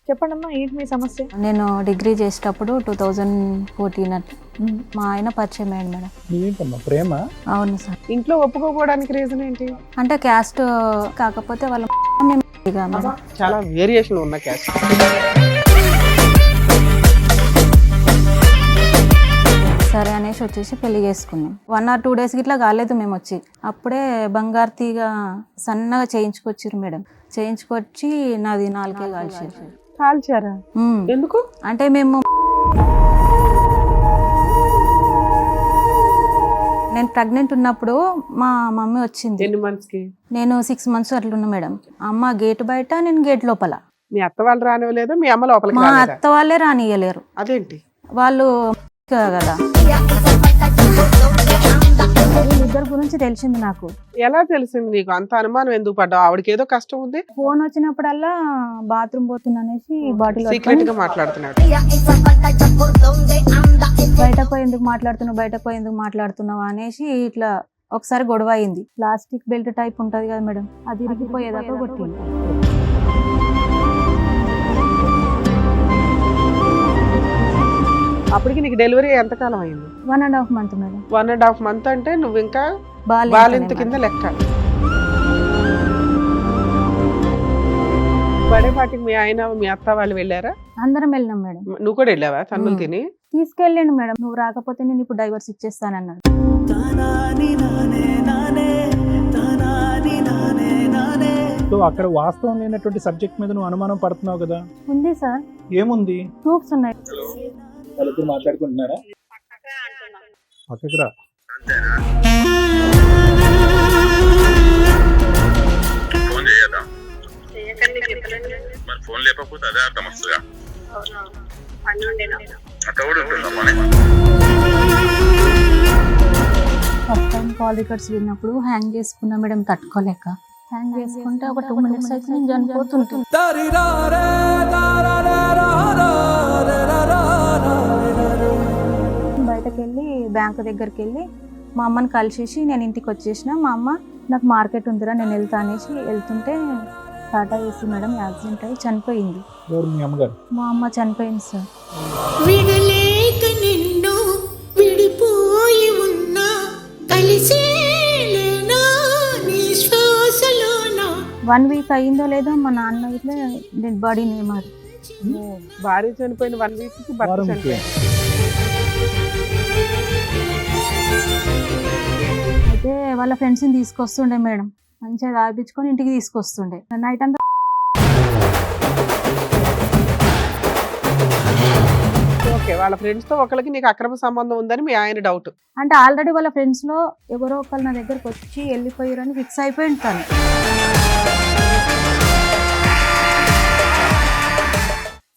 చెప్పండి అమ్మా, ఏంటి మీ సమస్య? నేను డిగ్రీ చేసేటప్పుడు 2014 అట్లా మా ఆయన పరిచయం అయ్యాడు మేడం. ఏంటమ్మా ప్రేమ? అవును సార్. ఇంట్లో ఒప్పుకోకపోవడానికి రీజన్ ఏంటి? అంటే క్యాస్ట్ కాకపోతే వాళ్ళ మేము మేడం. చాలా వేరియేషన్ ఉన్న క్యాస్ట్. సరే అనేసి వచ్చేసి పెళ్లి చేసుకున్నాం. 1 or 2 days ఇట్లా కాలేదు మేము వచ్చి. అప్పుడే బంగారు తీగ సన్నగా చేయించుకొచ్చారు మేడం. చేయించుకొచ్చి నాది 4 కాల్చారు. కాల్చారా? ఎందుకు? అంటే మేము నేను ప్రెగ్నెంట్ ఉన్నప్పుడు మా మమ్మీ వచ్చింది. ఎన్ని మంత్స్ కి? నేను 6 months అట్లున్నా మేడం. అమ్మ గేట్ బయట, నేను గేట్ లోపల. మీ అత్త వాళ్ళు రానివ్వలేదు, మీ అమ్మ లోపలికి మా రాలేదా? అత్త వాళ్ళే రానియలేరు. అదేంటి? వాళ్ళు కదా వీళ్ళిద్దరి గురించి తెలిసింది నాకు. ఎలా తెలిసింది నీకు? అంత అనుమానం ఎందుకు పడ్డావు? ఆవిడకి ఏదో కష్టం ఉంది. ఫోన్ వచ్చినప్పుడల్లా బాత్రూమ్ పోతున్నా అనేసి బాటిల్ సీక్రెట్ గా మాట్లాడుతున్నాడు. బయటకు పోయి ఎందుకు మాట్లాడుతున్నావు అనేసి ఇట్లా ఒకసారి గొడవ అయింది. ప్లాస్టిక్ బెల్ట్ టైప్ ఉంటది కదా మేడం, అది ఇరిగిపోయేదాకా కొట్టింది. అప్పటికి నీకు డెలివరీ ఎంతకాలం అయింది? 1.5 months మేడం. 1.5 months అంటే నువ్వు ఇంకా బాలింత బాలింత కింద లెక్క. బర్త్డే పార్టీకి మీ ఆయన మీ అత్త వాళ్ళు వెళ్ళారా? అందరం వెళ్ళినాం మేడం. నువ్వు కూడా వెళ్ళావా తన్నులు తిని? తీసుకెళ్ళండి మేడం. నువ్వు రాకపోతే నేను ఇప్పుడు డైవర్స్ ఇచ్చేస్తానన్నాడు. సో అక్కడ వాస్తవం లేనటువంటి సబ్జెక్ట్ మీద నువ్వు అనుమానం పడుతున్నావు కదా? ఉంది సార్, ఏముంది? ప్రూఫ్స్ ఉన్నాయి. వాళ్ళిద్దరు మాట్లాడుకుంటున్నారా? పక్కకి రా. ఫోన్ చేయదా? మరి ఫోన్ లేకపోతే అదే అర్థం వస్తుందా? అట్లా కూడా ఉంటుందా పని? ఫస్ట్ టైం కాల్ రికార్డ్స్ విన్నప్పుడు హ్యాంగ్ చేసుకున్నా మేడం, తట్టుకోలేక. హ్యాంగ్ చేసుకుంటే ఒక 2 minutes అయితే నేను చనిపోతుంటాను. బయటకు వెళ్ళి బ్యాంక్ దగ్గరికి వెళ్ళి మా అమ్మని కలిసేసి నేను ఇంటికి వచ్చేసిన. మా అమ్మ నాకు మార్కెట్ ఉందిరా నేను వెళ్తా అనేసి వెళ్తుంటే టాటా ఏసీ మేడం యాక్సిడెంట్ అయ్యి చనిపోయింది. ఎవరు మీ అమ్మగారు? మా అమ్మ చనిపోయింది సార్. విడలేక నిన్ను విడిపోయి ఉన్నా కలిసేలేనా నీ శ్వాసలోనా. 1 week అయిందో లేదో మా నాన్న ఇట్లా డెడ్ బాడీని మరి. భార్య చనిపోయిన 1 week కి భర్త వారం చనిపోయాడు. అయితే వాళ్ళ ఫ్రెండ్స్ని తీసుకొస్తుండే మేడం, మంచిగా తాపించుకొని ఇంటికి తీసుకొస్తుండే. నైట్ అంతా ఓకే, వాళ్ళ ఫ్రెండ్స్ తో ఒకరికి నీకు అక్రమ సంబంధం ఉందని మీ ఆయన డౌట్. అంటే ఆల్రెడీ వాళ్ళ ఫ్రెండ్స్ లో ఎవరో ఒకరు నా దగ్గరకు వచ్చి వెళ్ళిపోయారని ఫిక్స్ అయిపోయింది తను.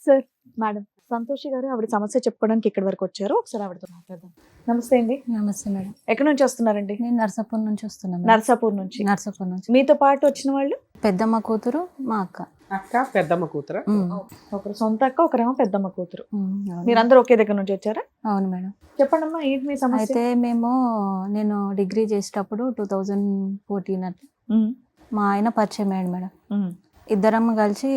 సార్, మేడం సంతోషి గారు ఆవిడ సమస్య చెప్పుకోవడానికి ఇక్కడి వరకు వచ్చారు. ఒకసారి ఆవిడతో మాట్లాడదాం. నమస్తే అండి. నమస్తే మేడం. ఎక్కడి నుంచి వస్తున్నారండి? నేను నర్సాపూర్ నుంచి వస్తున్నాను. నర్సాపూర్ నుంచి. నర్సాపూర్ నుంచి. మీతో పాటు వచ్చిన వాళ్ళు? పెద్దమ్మ కూతురు, మా అక్క. అక్క, పెద్దమ్మ కూతురు. ఒకరు సొంత అక్క, ఒకరేమో పెద్దమ్మ కూతురు. అవును. మీరందరూ ఒకే దగ్గర నుంచి వచ్చారా? అవును మేడం. చెప్పండి అమ్మా, ఏంటి మీ సమస్య? అయితే నేను డిగ్రీ చేసేటప్పుడు 2014 అట్లా మా ఆయన పరిచయం అయ్యాడు మేడం. ఇద్దరం కలిసి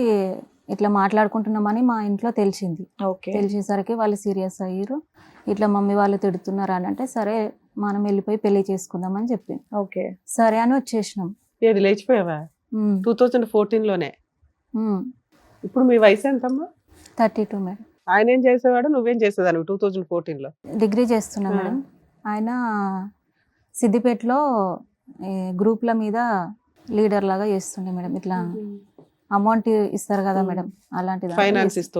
ఇట్లా మాట్లాడుకుంటున్నామని మా ఇంట్లో తెలిసింది. తెలిసేసరికి వాళ్ళు సీరియస్ అయ్యారు. ఇట్లా మమ్మీ వాళ్ళు తిడుతున్నారు అని అంటే సరే మనం వెళ్ళిపోయి పెళ్లి చేసుకుందామని చెప్పింది. ఓకే, సరే అని వచ్చేసినాం. ఏది లేచిపోయావా? 2014 లోనే. ఇప్పుడు మీ వయసు ఎంతమ్మా? 32 మేడం. ఆయన ఏం చేసేవాడు, నువ్వేం చేసేదాన్ని 2014 లో? డిగ్రీ చేస్తున్నా మేడం. ఆయన సిద్దిపేటలో గ్రూప్ల మీద లీడర్ లాగా చేస్తుండే మేడం. ఇట్లా అమౌంట్ ఇస్తారు కదా మేడం, అలాంటిది ఫైనాన్స్ ఇస్తూ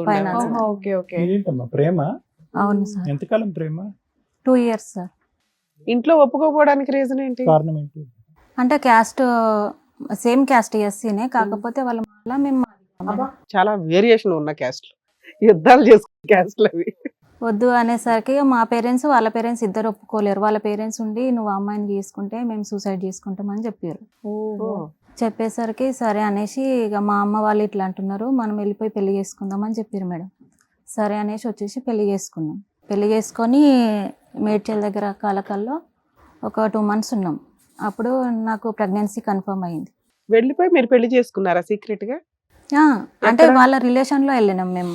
ఏంటమ్మా ప్రేమ? అవును సార్. ఎంతకాలం ప్రేమ? 2 years సార్. ఇంట్లో ఒప్పుకోపోవడానికి రీజన్ ఏంటి? కారణం ఏంటి? అంటే క్యాస్ట్ సేమ్ క్యాస్ట్ ఎస్సీనే, కాకపోతే వాళ్ళ మళ్ళీ మేము చాలా వేరియేషన్ ఉన్న క్యాస్ట్, యుద్ధాలు చేసుకునే క్యాస్ట్లు అవి. వద్దు అనేసరికి మా పేరెంట్స్ వాళ్ళ పేరెంట్స్ ఇద్దరు ఒప్పుకోలేరు. వాళ్ళ పేరెంట్స్ ఉండి నువ్వు అమ్మాయిని చేసుకుంటే మేము సూసైడ్ చేసుకుంటామని చెప్పారు. చెప్పేసరికి సరే అనేసి ఇక మా అమ్మ వాళ్ళు ఇట్లా అంటున్నారు, మనం వెళ్ళిపోయి పెళ్లి చేసుకుందాం అని చెప్పారు మేడం. సరే అనేసి వచ్చేసి పెళ్లి చేసుకున్నాం. పెళ్లి చేసుకొని మేడ్చల్ దగ్గర కాలకల్లో ఒక 2 months ఉన్నాం. అప్పుడు నాకు ప్రెగ్నెన్సీ కన్ఫర్మ్ అయింది. వెళ్ళిపోయి మీరు పెళ్లి చేసుకున్నారా సీక్రెట్ గా? అంటే ఎక్కడ? వాళ్ళ రిలేషన్లో వెళ్ళినాం మేము.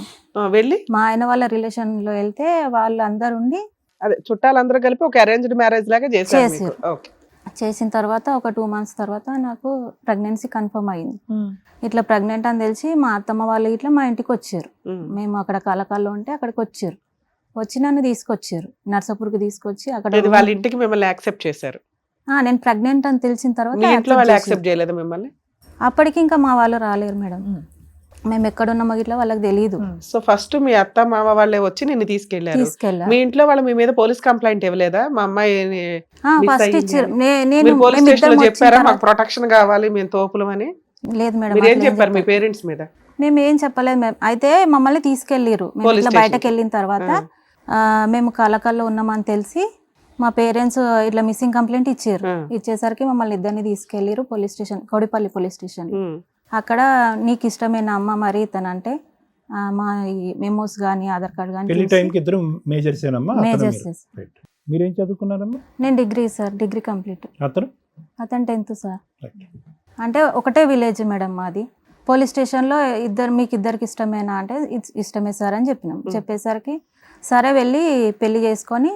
వెళ్ళి మా ఆయన వాళ్ళ రిలేషన్లో వెళ్తే వాళ్ళందరూ ఉండి అదే చుట్టాలందరూ కలిపి ఒక అరేంజ్డ్ మ్యారేజ్ లాగా చేశారు మీకు. చేశారు. ఓకే. చేసిన తర్వాత ఒక 2 months తర్వాత నాకు ప్రెగ్నెన్సీ కన్ఫర్మ్ అయింది. ఇట్లా ప్రెగ్నెంట్ అని తెలిసి మా అత్తమ్మ వాళ్ళు ఇట్లా మా ఇంటికి వచ్చారు. మేము అక్కడ కాలకాల్లో ఉంటే అక్కడికి వచ్చారు. వచ్చి నన్ను తీసుకొచ్చారు, నర్సాపూర్కి తీసుకొచ్చి అక్కడ ఇది వాళ్ళ ఇంటికి మిమ్మల్ని యాక్సెప్ట్ చేశారు. నేను ప్రెగ్నెంట్ అని తెలిసిన తర్వాత మీ ఇంట్లో వాళ్ళు accept యాక్సెప్ట్ చేశారు. చేయలేదు మిమ్మల్ని? అప్పటికి ఇంకా మా వాళ్ళు రాలేరు మేడం. మేము ఎక్కడున్నామో ఇట్లా వాళ్ళకి తెలియదు. సో ఫస్ట్ మీ అత్త మామ వాళ్ళే వచ్చి నిన్ను తీసుకెళ్లారు. తీసుకెళ్ళారు. మీ ఇంట్లో వాళ్ళు మీ మీద పోలీస్ కంప్లైంట్ ఇవ్వలేదా? మా అమ్మాయి miss ఫస్ట్ అయ్యింది ఇచ్చారు. అని. నేను మీరు పోలీస్ స్టేషన్ లో మేమిద్దరం వచ్చిన చెప్పారా మాకు తర్వాత- ప్రొటెక్షన్ కావాలి మేము తోపులం అని? లేదు మేడం, మీరు ఏం అట్లా ఏం చెప్పారు మీ చెప్పలేదు. పేరెంట్స్ మీద? మేము ఏం చెప్పలేదు మేడం. అయితే మమ్మల్ని తీసుకెళ్ళిరు. మేము పోలీస్ ఇట్లా స్టేషన్ బయటకు వెళ్ళిన తర్వాత మేము కాలకాల్లో ఉన్నామని తెలిసి మా పేరెంట్స్ ఇట్లా మిస్సింగ్ కంప్లైంట్ ఇచ్చారు. ఇచ్చేసరికి మమ్మల్ని ఇద్దరిని తీసుకెళ్ళిరు police station, Kowdipalli police station. అక్కడ నీకు ఇష్టమైన అమ్మ మరి తనంటే మా మెమోస్ కానీ ఆధార్ కార్డ్ పెళ్లి కానీ టైంకి ఇద్దరు మేజర్స్ ఏనమ్మా? మేజర్స్. మీరేం చదువుకున్నారమ్మా? నేను డిగ్రీ సార్, డిగ్రీ కంప్లీట్. అతను అతను 10th సార్. Right. అంటే ఒకటే విలేజ్ మేడం మాది. పోలీస్ స్టేషన్లో మీకు ఇద్దరికి ఇష్టమేనా అంటే ఇష్టమే సార్ అని చెప్పినాం. చెప్పేసరికి సరే వెళ్ళి పెళ్లి చేసుకొని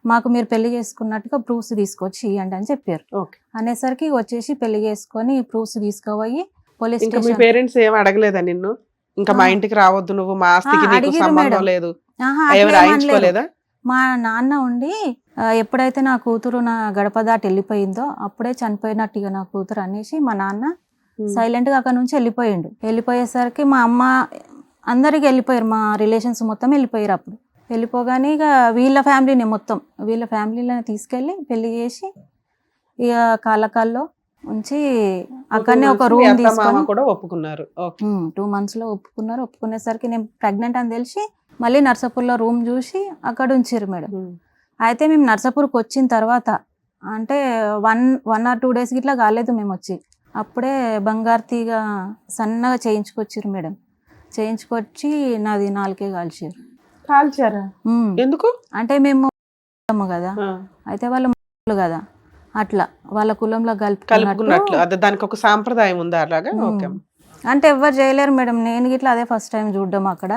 మాకు మీరు పెళ్లి చేసుకున్నట్టుగా ప్రూఫ్స్ తీసుకొచ్చి ఇవ్వండి అని చెప్పారు. ఓకే. అనేసరికి వచ్చేసి పెళ్లి చేసుకొని ప్రూఫ్స్ తీసుకుపోయి పోలీస్ ఇంకా మీ స్టేషన్. పేరెంట్స్ ఏం అడగలేదా నిన్ను? ఇంకా మా ఇంటికి రావద్దు నువ్వు, మా ఆస్తికి నీకు అడిగిరు సంబంధం మేడం. లేదు, ఆహా, ఏమి అట్లా ఏం అనలేరు. రాయించుకోలేదా? మా నాన్న ఉండి ఎప్పుడైతే నా కూతురు నా గడప దాటి వెళ్ళిపోయిందో అప్పుడే చనిపోయినట్టు ఇక నా కూతురు అనేసి మా నాన్న సైలెంట్ గా అక్కడ నుంచి వెళ్ళిపోయిండు. వెళ్ళిపోయేసరికి మా అమ్మ అందరికి వెళ్ళిపోయారు, మా రిలేషన్స్ మొత్తం వెళ్ళిపోయారు. అప్పుడు వెళ్ళిపోగానే ఇక వీళ్ళ ఫ్యామిలీని తీసుకెళ్ళి పెళ్లి చేసి ఇక కాలకాల్లో ఉంచి అక్కడనే ఒక మీ రూమ్ అత్త మామ తీసుకొని కూడా ఒప్పుకున్నారు. ఓకే. 2 months లో ఒప్పుకున్నారు. ఒప్పుకునేసరికి నేను ప్రెగ్నెంట్ అని తెలిసి మళ్ళీ నర్సాపూర్లో రూమ్ చూసి అక్కడ ఉంచారు మేడం. అయితే మేము నర్సాపూర్కి వచ్చిన తర్వాత అంటే 1 or 2 days ఇట్లా కాలేదు మేము వచ్చి. అప్పుడే బంగారు తీగ సన్నగా చేయించుకొచ్చారు మేడం. చేయించుకొచ్చి నాది 4 కాల్చారు. కాల్చారా? ఎందుకు? అంటే మేము కదా, అయితే వాళ్ళ కదా అట్లా వాళ్ళ కులంలో కలుపుకున్నట్లు అదే దానికి ఒక సాంప్రదాయం ఉందా అలాగా? ఓకే. అంటే ఎవరు చేయలేరు మేడం. నేను ఇట్లా అదే ఫస్ట్ టైం చూడడం అక్కడ.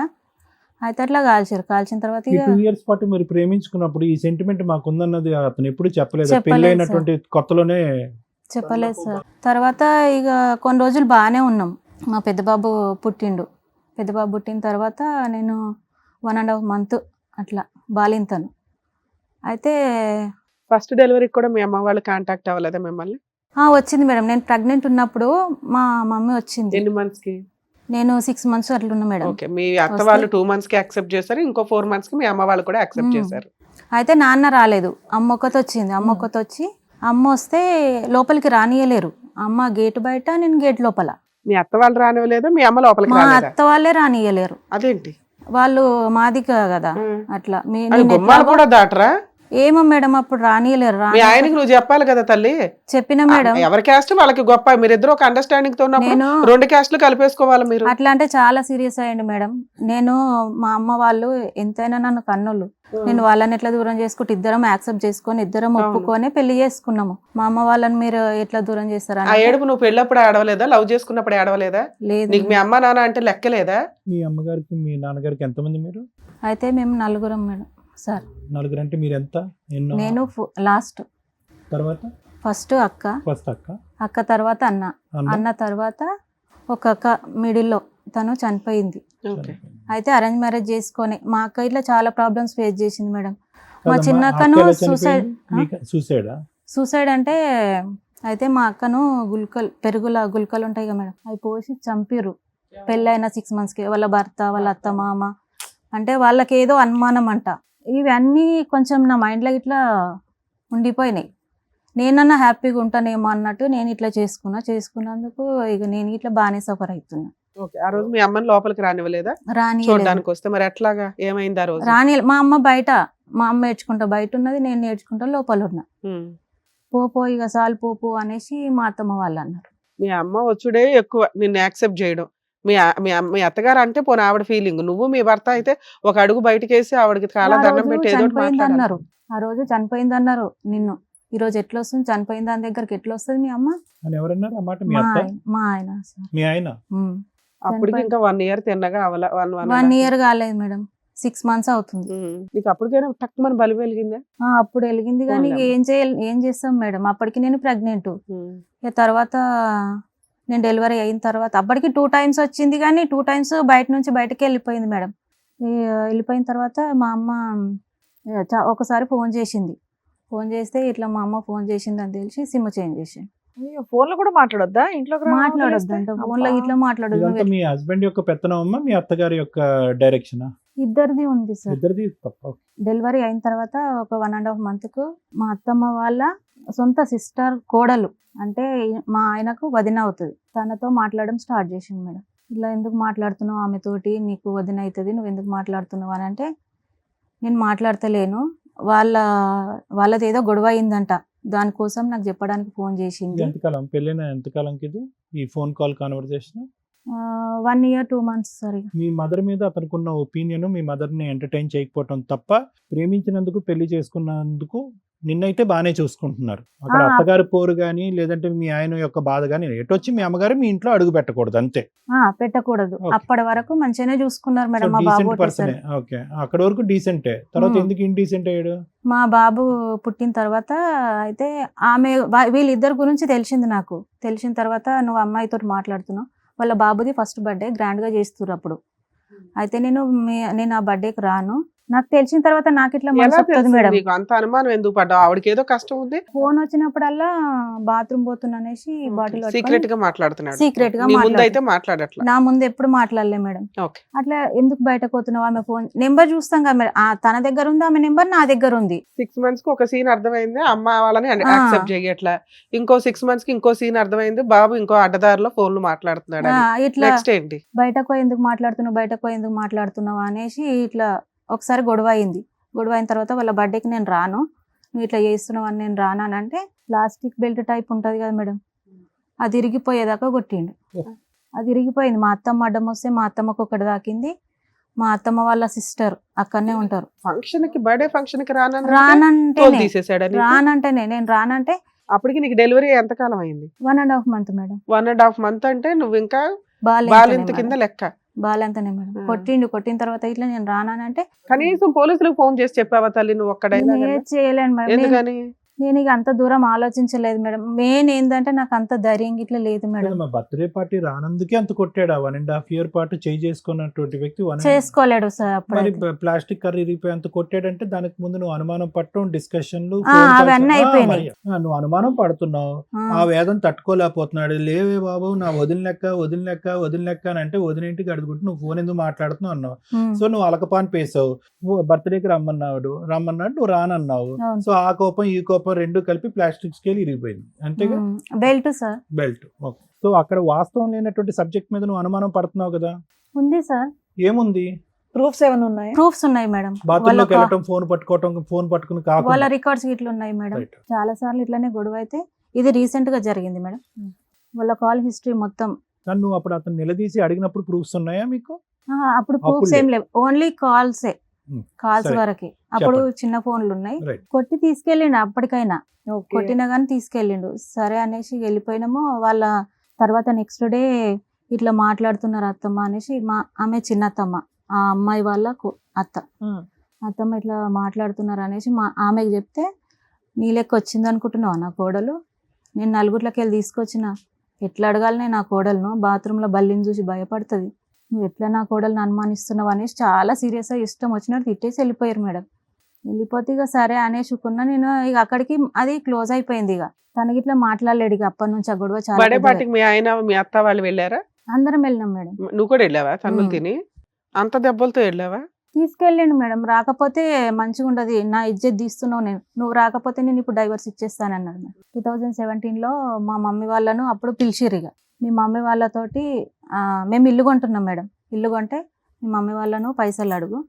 అయితే అట్లా కాల్చారు. కాల్చిన తర్వాత ఈ ఇక 2 years పాటు మీరు ప్రేమించుకున్నప్పుడు ఈ సెంటిమెంట్ మాకుందన్నది అతను ఎప్పుడు చెప్పలేదు? చెప్పలేదు పెళ్లి సార్. అయినటువంటి కొత్తలోనే చెప్పలేదు సార్. తర్వాత ఇక కొన్ని రోజులు బాగానే ఉన్నాం. మా పెద్ద బాబు పుట్టిండు. పెద్ద బాబు పుట్టిన తర్వాత నేను 1.5 month అట్లా బాలింతను. అయితే ఫస్ట్ డెలివరీకి కూడా మీ అమ్మ వాళ్ళు కాంటాక్ట్ అవ్వలేదా మిమ్మల్ని? వచ్చింది మేడం. నేను ప్రెగ్నెంట్ ఉన్నప్పుడు మా మమ్మీ వచ్చింది. ఎన్ని మంత్స్ కి? నేను 6 months అట్లున్నా మేడం. ఓకే. మీ అత్త వాళ్ళు 2 months కి యాక్సెప్ట్ చేశారు, ఇంకో 4 months కి మీ అమ్మ వాళ్ళు కూడా యాక్సెప్ట్ చేశారు. అయితే నాన్న రాలేదు, అమ్మ ఒక్కతి వచ్చింది. అమ్మ ఒక్కతి వచ్చి అమ్మ వస్తే లోపలికి రానియలేరు. అమ్మ గేట్ బయట, నేను గేట్ లోపల. మీ అత్త వాళ్ళు రానివ్వలేదా? మీ అమ్మ లోపలికి మా రాలేదా? అత్త వాళ్ళే రానియలేరు. అదేంటి? వాళ్ళు మాది కదా అట్లా. అది గుమ్మాలు కూడా దాటరా? ఏమో మేడం అప్పుడు రానియలేరు. మీ ఆయనకి నువ్వు చెప్పాలి కదా తల్లి. చెప్పిన మేడం. ఎవరి క్యాస్ట్ వాళ్ళకి గొప్ప, మీరిద్దరు ఒక అండర్స్టాండింగ్ తో ఉన్నప్పుడు 2 క్యాస్ట్లు కలిపేసుకోవాలి మీరు. అట్లా అంటే చాలా సీరియస్ అయ్యండి మేడం. నేను మా అమ్మ వాళ్ళు ఎంతైనా నన్ను కన్నోళ్ళు. నేను వాళ్ళని ఎట్లా దూరం చేసుకుంటే ఇద్దరం యాక్సెప్ట్ చేసుకొని ఇద్దరం ఒప్పుకొని పెళ్లి చేసుకున్నాము. మా అమ్మ వాళ్ళని మీరు ఎట్లా దూరం చేస్తారా? ఆ ఏడుపు నువ్వు పెళ్ళప్పుడు ఆడవలేదా? లవ్ చేసుకున్నప్పుడు ఆడవలేదా? లేదు. నీకు మీ అమ్మ నాన్న అంటే లెక్కలేదా? మీ అమ్మగారికి మీ నాన్నగారికి ఎంతమంది మీరు? అయితే మేము 4 మేడం సార్. 4 అంటే మీరు ఎంత? నేను లాస్ట్. తర్వాత ఫస్ట్ అక్క, అక్క తర్వాత అన్న తర్వాత ఒక అక్క మిడిల్లో తను చనిపోయింది. అయితే అరేంజ్ మ్యారేజ్ చేసుకొని మా అక్క ఇట్లా చాలా ప్రాబ్లమ్స్ ఫేస్ చేసింది మేడం. మా చిన్న అక్కను సూసైడ్ అంటే అయితే మా అక్కను పెరుగుల గుల్కలు ఉంటాయి కదా మేడం, అవి పోసి చంపిర్రు. పెళ్ళైన 6 months కి వాళ్ళ భర్త, వాళ్ళ అత్త మామ అంటే వాళ్ళకి ఏదో అనుమానం అంట. ఇవన్నీ కొంచెం నా మైండ్లో ఇట్లా ఉండిపోయినాయి. నేనన్నా హ్యాపీగా ఉంటానేమో అన్నట్టు నేను ఇట్లా చేసుకున్నందుకు ఇక నేను ఇట్లా బాగానే సఫర్ అవుతున్నా. ఓకే. ఆ రోజు మీ అమ్మని లోపలికి రానివ్వలేదా? చూడడానికి వస్తే మరి ఎట్లాగా ఏమైంది ఆ రోజు? మా అమ్మ బయట, మా అమ్మ ఏడ్చుకుంటా బయట ఉన్నది, నేను నేర్చుకుంటా లోపల ఉన్నా. పో ఇక సాలు పో అనేసి మా అత్తమ్మ వాళ్ళు అన్నారు. మీ అమ్మ వచ్చుడే ఎక్కువ నిన్ను యాక్సెప్ట్ చేయడం. మీ అత్తగారు అంటే పోనీ ఆవిడ ఫీలింగ్, నువ్వు మీ భర్త అయితే ఒక అడుగు బయటకేసి ఆవిడకి చాలా ఆ దండం రోజు పెట్టి ఏదో ఒకటి చనిపోయింది మాట్లాడాలి. అన్నారు, ఆ రోజు చనిపోయింది అన్నారు. నిన్ను ఈ రోజు ఎట్లా వస్తుంది, చనిపోయిన దాని దగ్గరికి ఎట్లా వస్తుంది మీ అమ్మ? అని ఎవరన్నారు ఆ మాట? మీ మా అత్త? ఆయన, మా ఆయన సార్. మీ ఆయన? అప్పటికి ఇంకా 1 year తిన్నగా అవల 1 year కాలేదు మేడం, 6 months అవుతుంది. నీకు అప్పటికైనా టక్కుమని బలి వెలిగిందా? అప్పుడు వెలిగింది కానీ పోన్లే. ఏం చేస్తాం మేడం, అప్పటికి నేను ప్రెగ్నెంట్. తర్వాత నేను డెలివరీ అయిన తర్వాత అప్పటికి 2 times వచ్చింది కానీ 2 times బయట నుంచి బయటకి వెళ్ళిపోయింది మేడం. వెళ్ళిపోయిన తర్వాత మా అమ్మ ఒకసారి ఫోన్ చేసింది. ఫోన్ చేస్తే ఇట్లా మా అమ్మ ఫోన్ చేసింది అని తెలిసి సిమ్ చేంజ్ చేసింది. ఫోన్ లో కూడా మాట్లాడొద్దా? ఇంట్లోకి మాట్లాడొద్దు అంట, ఫోన్ లో ఇట్లా మాట్లాడొద్దు. ఇదంతా మీ హస్బెండ్ యొక్క పెత్తనం అమ్మా, మీ అత్తగారి యొక్క డైరెక్షన్? ఇద్దరిది ఉంది సార్. ఇద్దరిది తప్ప. డెలివరీ అయిన తర్వాత ఒక 1.5 month కు మా అత్తమ్మ వాళ్ళ సొంత సిస్టర్ కోడలు, అంటే మా ఆయనకు వదిన అవుతుంది, తనతో మాట్లాడడం స్టార్ట్ చేసింది మేడం. ఇలా ఎందుకు మాట్లాడుతున్నావు ఆమెతోటి, నీకు వదిన అవుతుంది, నువ్వు ఎందుకు మాట్లాడుతున్నావు అని అంటే, నేను మాట్లాడతలేను, వాళ్ళది ఏదో గొడవ అయిందంట, దానికోసం నాకు చెప్పడానికి ఫోన్ చేసింది. ఎంతకాలం పెళ్ళైన ఎంతకాలంకి ఇది ఈ phone call conversation? 1 year 2 months sir. మీ మదర్ మీద అతనుకున్న ఒపీనియన్ మీ మదర్ని ఎంటర్టైన్ చేయకపోవటం తప్ప, ప్రేమించినందుకు పెళ్లి చేసుకున్నందుకు నిన్నైతే బాగానే చూసుకుంటున్నారు. అక్కడ అత్తగారి పోరు కానీ లేదంటే మీ ఆయన యొక్క బాధ కానీ ఎటొచ్చి మీ అమ్మగారు మీ ఇంట్లో అడుగు పెట్టకూడదు అంతే. పెట్టకూడదు. Okay. అప్పటి వరకు మంచిగానే చూసుకున్నారు మేడం. మా బాబు డీసెంట్ పర్సనే. ఓకే, అక్కడ వరకు డీసెంటే. తర్వాత ఎందుకు ఇండీసెంట్ అయ్యాడు? మా బాబు పుట్టిన తర్వాత అయితే వీళ్ళిద్దరి గురించి తెలిసింది నాకు. తెలిసిన తర్వాత నువ్వు అమ్మాయితో మాట్లాడుతున్నావు, వాళ్ళ బాబుది ఫస్ట్ బర్త్డే గ్రాండ్ గా చేస్తున్నారు అప్పుడు. అయితే నేను ఆ బర్త్డేకి రాను, నాకు తెలిసిన తర్వాత నాకు ఇట్లా మనసు వస్తుంది మేడం. నీకు అంత అనుమానం ఎందుకు పడ్డావు? ఆవిడకి ఏదో కష్టం ఉంది. ఫోన్ వచ్చినప్పుడల్లా బాత్రూమ్ పోతున్నా అనేసి బాటిల్ సీక్రెట్ గా మాట్లాడుతున్నాడు. సీక్రెట్ గా నీ ముందు అయితే మాట్లాడట్లా. నా ముందు ఎప్పుడు మాట్లాడలే మేడం. ఓకే. అట్లా ఎందుకు బయటకు పోతున్నావు, ఆమె ఫోన్ నెంబర్ చూస్తాం కదా మేడం, తన దగ్గర ఉంది ఆమె నెంబర్, నా దగ్గర ఉంది. 6 months కి ఒక సీన్ అర్థమైంది, అమ్మ వాళ్ళని యాక్సెప్ట్ చేయట్లా. ఇంకో 6 months కి ఇంకో సీన్ అర్థమైంది, బాబు ఇంకో అడ్డదారిలో ఫోన్లు మాట్లాడుతున్నాడు. ఇట్లా నెక్స్ట్ ఏంటి? బయటకు ఎందుకు మాట్లాడుతున్నావు అనేసి ఇట్లా ఒకసారి గొడవ అయింది. గొడవ అయిన తర్వాత వాళ్ళ బర్త్డేకి నేను రాను, నువ్వు ఇట్లా చేస్తున్నావు అని నేను రాను అని అంటే, ప్లాస్టిక్ బెల్ట్ టైప్ ఉంటుంది కదా మేడం, అది ఇరిగిపోయేదాకా కొట్టిండు. అది ఇరిగిపోయింది. మా అత్తమ్మ అడ్డం వస్తే మా అత్తమ్మకు ఒకటి దాకింది. మా అత్తమ్మ వాళ్ళ సిస్టర్ అక్కడనే ఉంటారు. ఫంక్షన్ కి, బర్త్డే ఫంక్షన్ కి రానంటేనే నేను రానంటే, అప్పటికి నీకు డెలివరీ ఎంత కాలం అయింది? 1.5 month మేడం. 1.5 month అంటే నువ్వు ఇంకా బాలింత కింద లెక్క. బాలంతనే మేడం. కొట్టిన తర్వాత ఇట్లా నేను రానంటే, కనీసం పోలీసులకు ఫోన్ చేసి చెప్పావా తల్లి నువ్వు ఒక్కడైనా? చేయలేను మేడం. ఎందుకని? నేను ఇక అంత దూరం ఆలోచించలేదు మేడం. మెయిన్ ఏంటంటే నాకు అంత ధైర్యం ఇట్లా లేదు మేడం. మా బర్త్డే పార్టీ రానందుకే అంత కొట్టాడా? 1.5 year పాటు చేయి చేసుకున్నటువంటి వ్యక్తి చేసుకోలేడు సార్. మరి ప్లాస్టిక్ కర్రీ ఇరిగిపోయి అంత కొట్టాడంటే దానికి ముందు నువ్వు అనుమానం పట్టడం, డిస్కషన్లు, అవన్నీ అయిపోయినాయి. నువ్వు అనుమానం పడుతున్నావు, ఆ వేదన తట్టుకోలేకపోతున్నాడు. లేవే బాబు నా వదిలినెక్క అని అంటే, వదిలింటికి అడుగుంటే నువ్వు ఫోన్ ఎందుకు మాట్లాడుతున్నావు అన్నావు. సో నువ్వు అలకపాన్ పేసావు, బర్త్డేకి రమ్మన్నాడు, నువ్వు రానన్నావు. సో ఆ కోపం ఈ కోపం రెండు కలిపి ప్లాస్టిక్ స్కేల్ ఇరిగిపోయింది అంతేగా. Belt sir, belt. Okay. So అక్కడ వాస్తవం లేనటువంటి సబ్జెక్ట్ మీద నువ్వు అనుమానం పడుతున్నావు కదా? ఉంది సార్. ఏముంది? ప్రూఫ్స్ ఏమైనా ఉన్నాయి? ప్రూఫ్స్ ఉన్నాయి మేడం. బాత్రూమ్ లోకి వెళ్ళటం, ఫోన్ పట్టుకుని కాకుండా వాళ్ళ రికార్డ్స్ ఇట్లా ఉన్నాయి మేడం. చాలా సార్లు ఇట్లానే గొడవ అయితే, ఇది రీసెంట్ గా జరిగింది మేడం. వాళ్ళ కాల్ హిస్టరీ మొత్తం. నువ్వు అప్పుడు అతను నిలదీసి అడిగినప్పుడు ప్రూఫ్స్ ఉన్నాయా మీకు? అప్పుడు ప్రూఫ్స్ ఏం లేవు, ఓన్లీ కాల్స్ వరకే. అప్పుడు చిన్న ఫోన్లు ఉన్నాయి. కొట్టి తీసుకెళ్ళిండు, అప్పటికైనా కొట్టినా గానీ తీసుకెళ్ళిండు. సరే అనేసి వెళ్ళిపోయినాము. వాళ్ళ తర్వాత నెక్స్ట్ డే ఇట్లా మాట్లాడుతున్నారు అత్తమ్మ అనేసి, ఆమె చిన్న అత్తమ్మ, ఆ అమ్మాయి వాళ్ళ అత్తమ్మ ఇట్లా మాట్లాడుతున్నారు అనేసి ఆమెకు చెప్తే, నీ లెక్క వచ్చింది అనుకుంటున్నావు నా కోడలు, నేను నలుగురిలోకి వెళ్ళి తీసుకొచ్చిన, ఎట్లా అడగాలనే నా కోడలను, బాత్రూంలో బల్లిని చూసి భయపడుతుంది, నువ్వు ఎట్లా నా కోడలను అనుమానిస్తున్నావు అనేసి చాలా సీరియస్గా ఇష్టం వచ్చినట్టు తిట్టేసి వెళ్ళిపోయారు మేడం. వెళ్ళిపోతే ఇక సరే అనేసుకున్నా నేను. ఇక అక్కడికి అది క్లోజ్ అయిపోయింది. ఇక తనకి ఇట్లా మాట్లాడలేడు. ఇక అప్పటి నుంచి ఆ గొడవ చాలా. మీ ఆయన మీ అత్త వాళ్ళు వెళ్ళారా? అందరం వెళ్ళినాం మేడం. నువ్వు కూడా వెళ్ళావా? తన్నులు తిని అంత దెబ్బలతో వెళ్ళావా? తీసుకెళ్ళండి మేడం. రాకపోతే మంచిగా ఉండదు, నా ఇజ్జత్ తీస్తున్నావు, నువ్వు రాకపోతే నేను ఇప్పుడు డైవర్స్ ఇచ్చేస్తానన్నాడు మేడం. 2017లో మా మమ్మీ వాళ్ళను అప్పుడు పిలిచిర్రు. ఇక మీ మమ్మీ వాళ్ళతోటి మేము ఇల్లు కొంటున్నాం మేడం. ఇల్లు కొంటే మీ మమ్మీ వాళ్ళను పైసలు అడుగు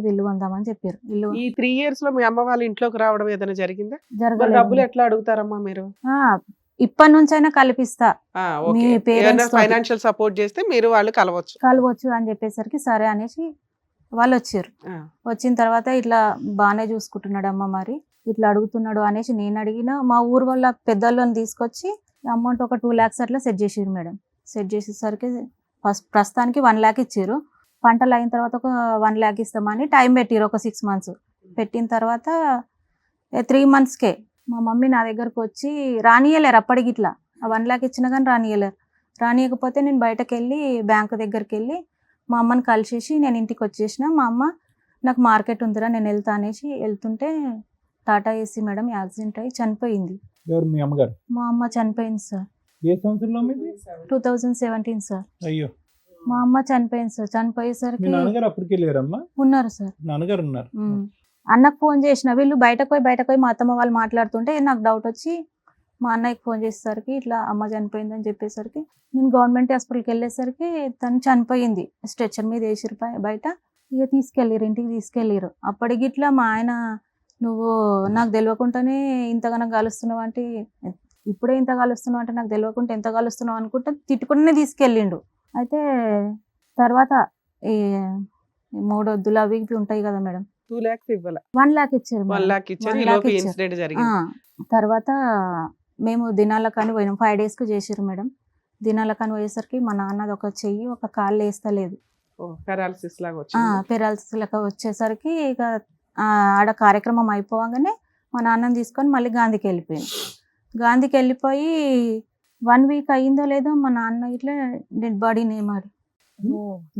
ఇల్లు కొందామని చెప్పారు. ఈ 3 years లో మీ అమ్మ వాళ్ళ ఇంట్లోకి రావడం ఏదైనా జరిగిందా? జరగలేదు. డబ్బులు ఎట్లా అడుగుతారమ్మా మీరు? ఇప్పటి నుంచైనా కల్పిస్తా ఆ, మీ ఓకే. parents ఏదైనా తోటి. ఫైనాన్షియల్ సపోర్ట్ చేస్తే మీరు వాళ్ళు కలవచ్చు. కలవచ్చు అని చెప్పేసరికి సరే అనేసి వాళ్ళు వచ్చారు. ఆ, వచ్చిన తర్వాత ఇట్లా బాగానే చూసుకుంటున్నాడమ్మా, మరి ఇట్లా అడుగుతున్నాడు అనేసి నేను అడిగిన మా ఊరు వాళ్ళ పెద్దోళ్ళని తీసుకొచ్చి అమౌంట్ ఒక 2 lakhs అట్లా సెట్ చేసారు మేడం. సెట్ చేసేసరికి ప్రస్తుతానికి 1 lakh ఇచ్చారు. పంటలు అయిన తర్వాత ఒక 1 lakh ఇస్తామని టైం పెట్టిరు, ఒక 6 months. పెట్టిన తర్వాత 3 monthsకే మా మమ్మీ నా దగ్గరకు వచ్చి రానియలేరు అప్పటికి, ఇట్లా 1 lakh ఇచ్చినా కానీ రానియలేరు. రానియకపోతే నేను బయటకు వెళ్ళి బ్యాంకు దగ్గరికి వెళ్ళి మా అమ్మని కలిసేసి నేను ఇంటికి వచ్చేసిన. మా అమ్మ నాకు మార్కెట్ ఉందిరా నేను వెళ్తా అనేసి వెళ్తుంటే టాటా ఏసీ మేడం యాక్సిడెంట్ అయ్యి చనిపోయింది. ఎవరు మీ అమ్మగారు? మా అమ్మ చనిపోయింది సార్. ఏ సంవత్సరంలో మీది? 2017 సార్. అయ్యో, మా అమ్మ చనిపోయింది సార్. మీ చనిపోయేసరికి నాన్నగారు అప్పటికి లేరమ్మా? ఉన్నారు సార్. నాన్నగారు ఉన్నారు. అన్నకు ఫోన్ చేసిన, వీళ్ళు బయటకు పోయి మా అత్తమ్మ వాళ్ళు మాట్లాడుతుంటే నాకు డౌట్ వచ్చి మా అన్నయ్యకి ఫోన్ చేసేసరికి ఇట్లా అమ్మ చనిపోయిందని చెప్పేసరికి నేను గవర్నమెంట్ హాస్పిటల్కి వెళ్ళేసరికి తను చనిపోయింది. స్ట్రెచ్చర్ మీద వేసిరు బయట. ఇక తీసుకెళ్ళిరు, ఇంటికి తీసుకెళ్ళిరు. అప్పటికి ఇట్లా మా ఆయన నువ్వు నాకు తెలియకుండానే ఇంతగానో కలుస్తున్నావు అంటే, ఇప్పుడే ఇంత కలుస్తున్నావు అంటే నాకు తెలియకుండా ఎంత కలుస్తున్నావు అనుకుంటే తిట్టుకుంటూనే తీసుకెళ్ళిండు. అయితే తర్వాత ఈ 3 వద్దులు అవి ఇవి ఉంటాయి కదా మేడం, 2 lakhs ఇవ్వాల. 1 lakh ఇచ్చారు 1 మేడం. lakh ఇచ్చారు. 1 ఈ lakh లోపు ఇచ్చారు. ఇన్సిడెంట్ జరిగింది. తర్వాత మేము దినాలకని పోయినాం. 5 daysకు చేసారు మేడం. దినాలకని పోయేసరికి మా నాన్నది ఒక చెయ్యి ఒక కాళ్ళు వేస్తలేదు. పారాలసిస్ లాగా వచ్చింది. పెరాలసిస్ లెక్క వచ్చేసరికి ఇక ఆడ కార్యక్రమం అయిపోగానే మా నాన్నని తీసుకొని మళ్ళీ గాంధీకి వెళ్ళిపోయాను. గాంధీకి వెళ్ళిపోయి 1 week అయ్యిందో లేదో మా నాన్న ఇట్లా డెడ్ బాడీని మరి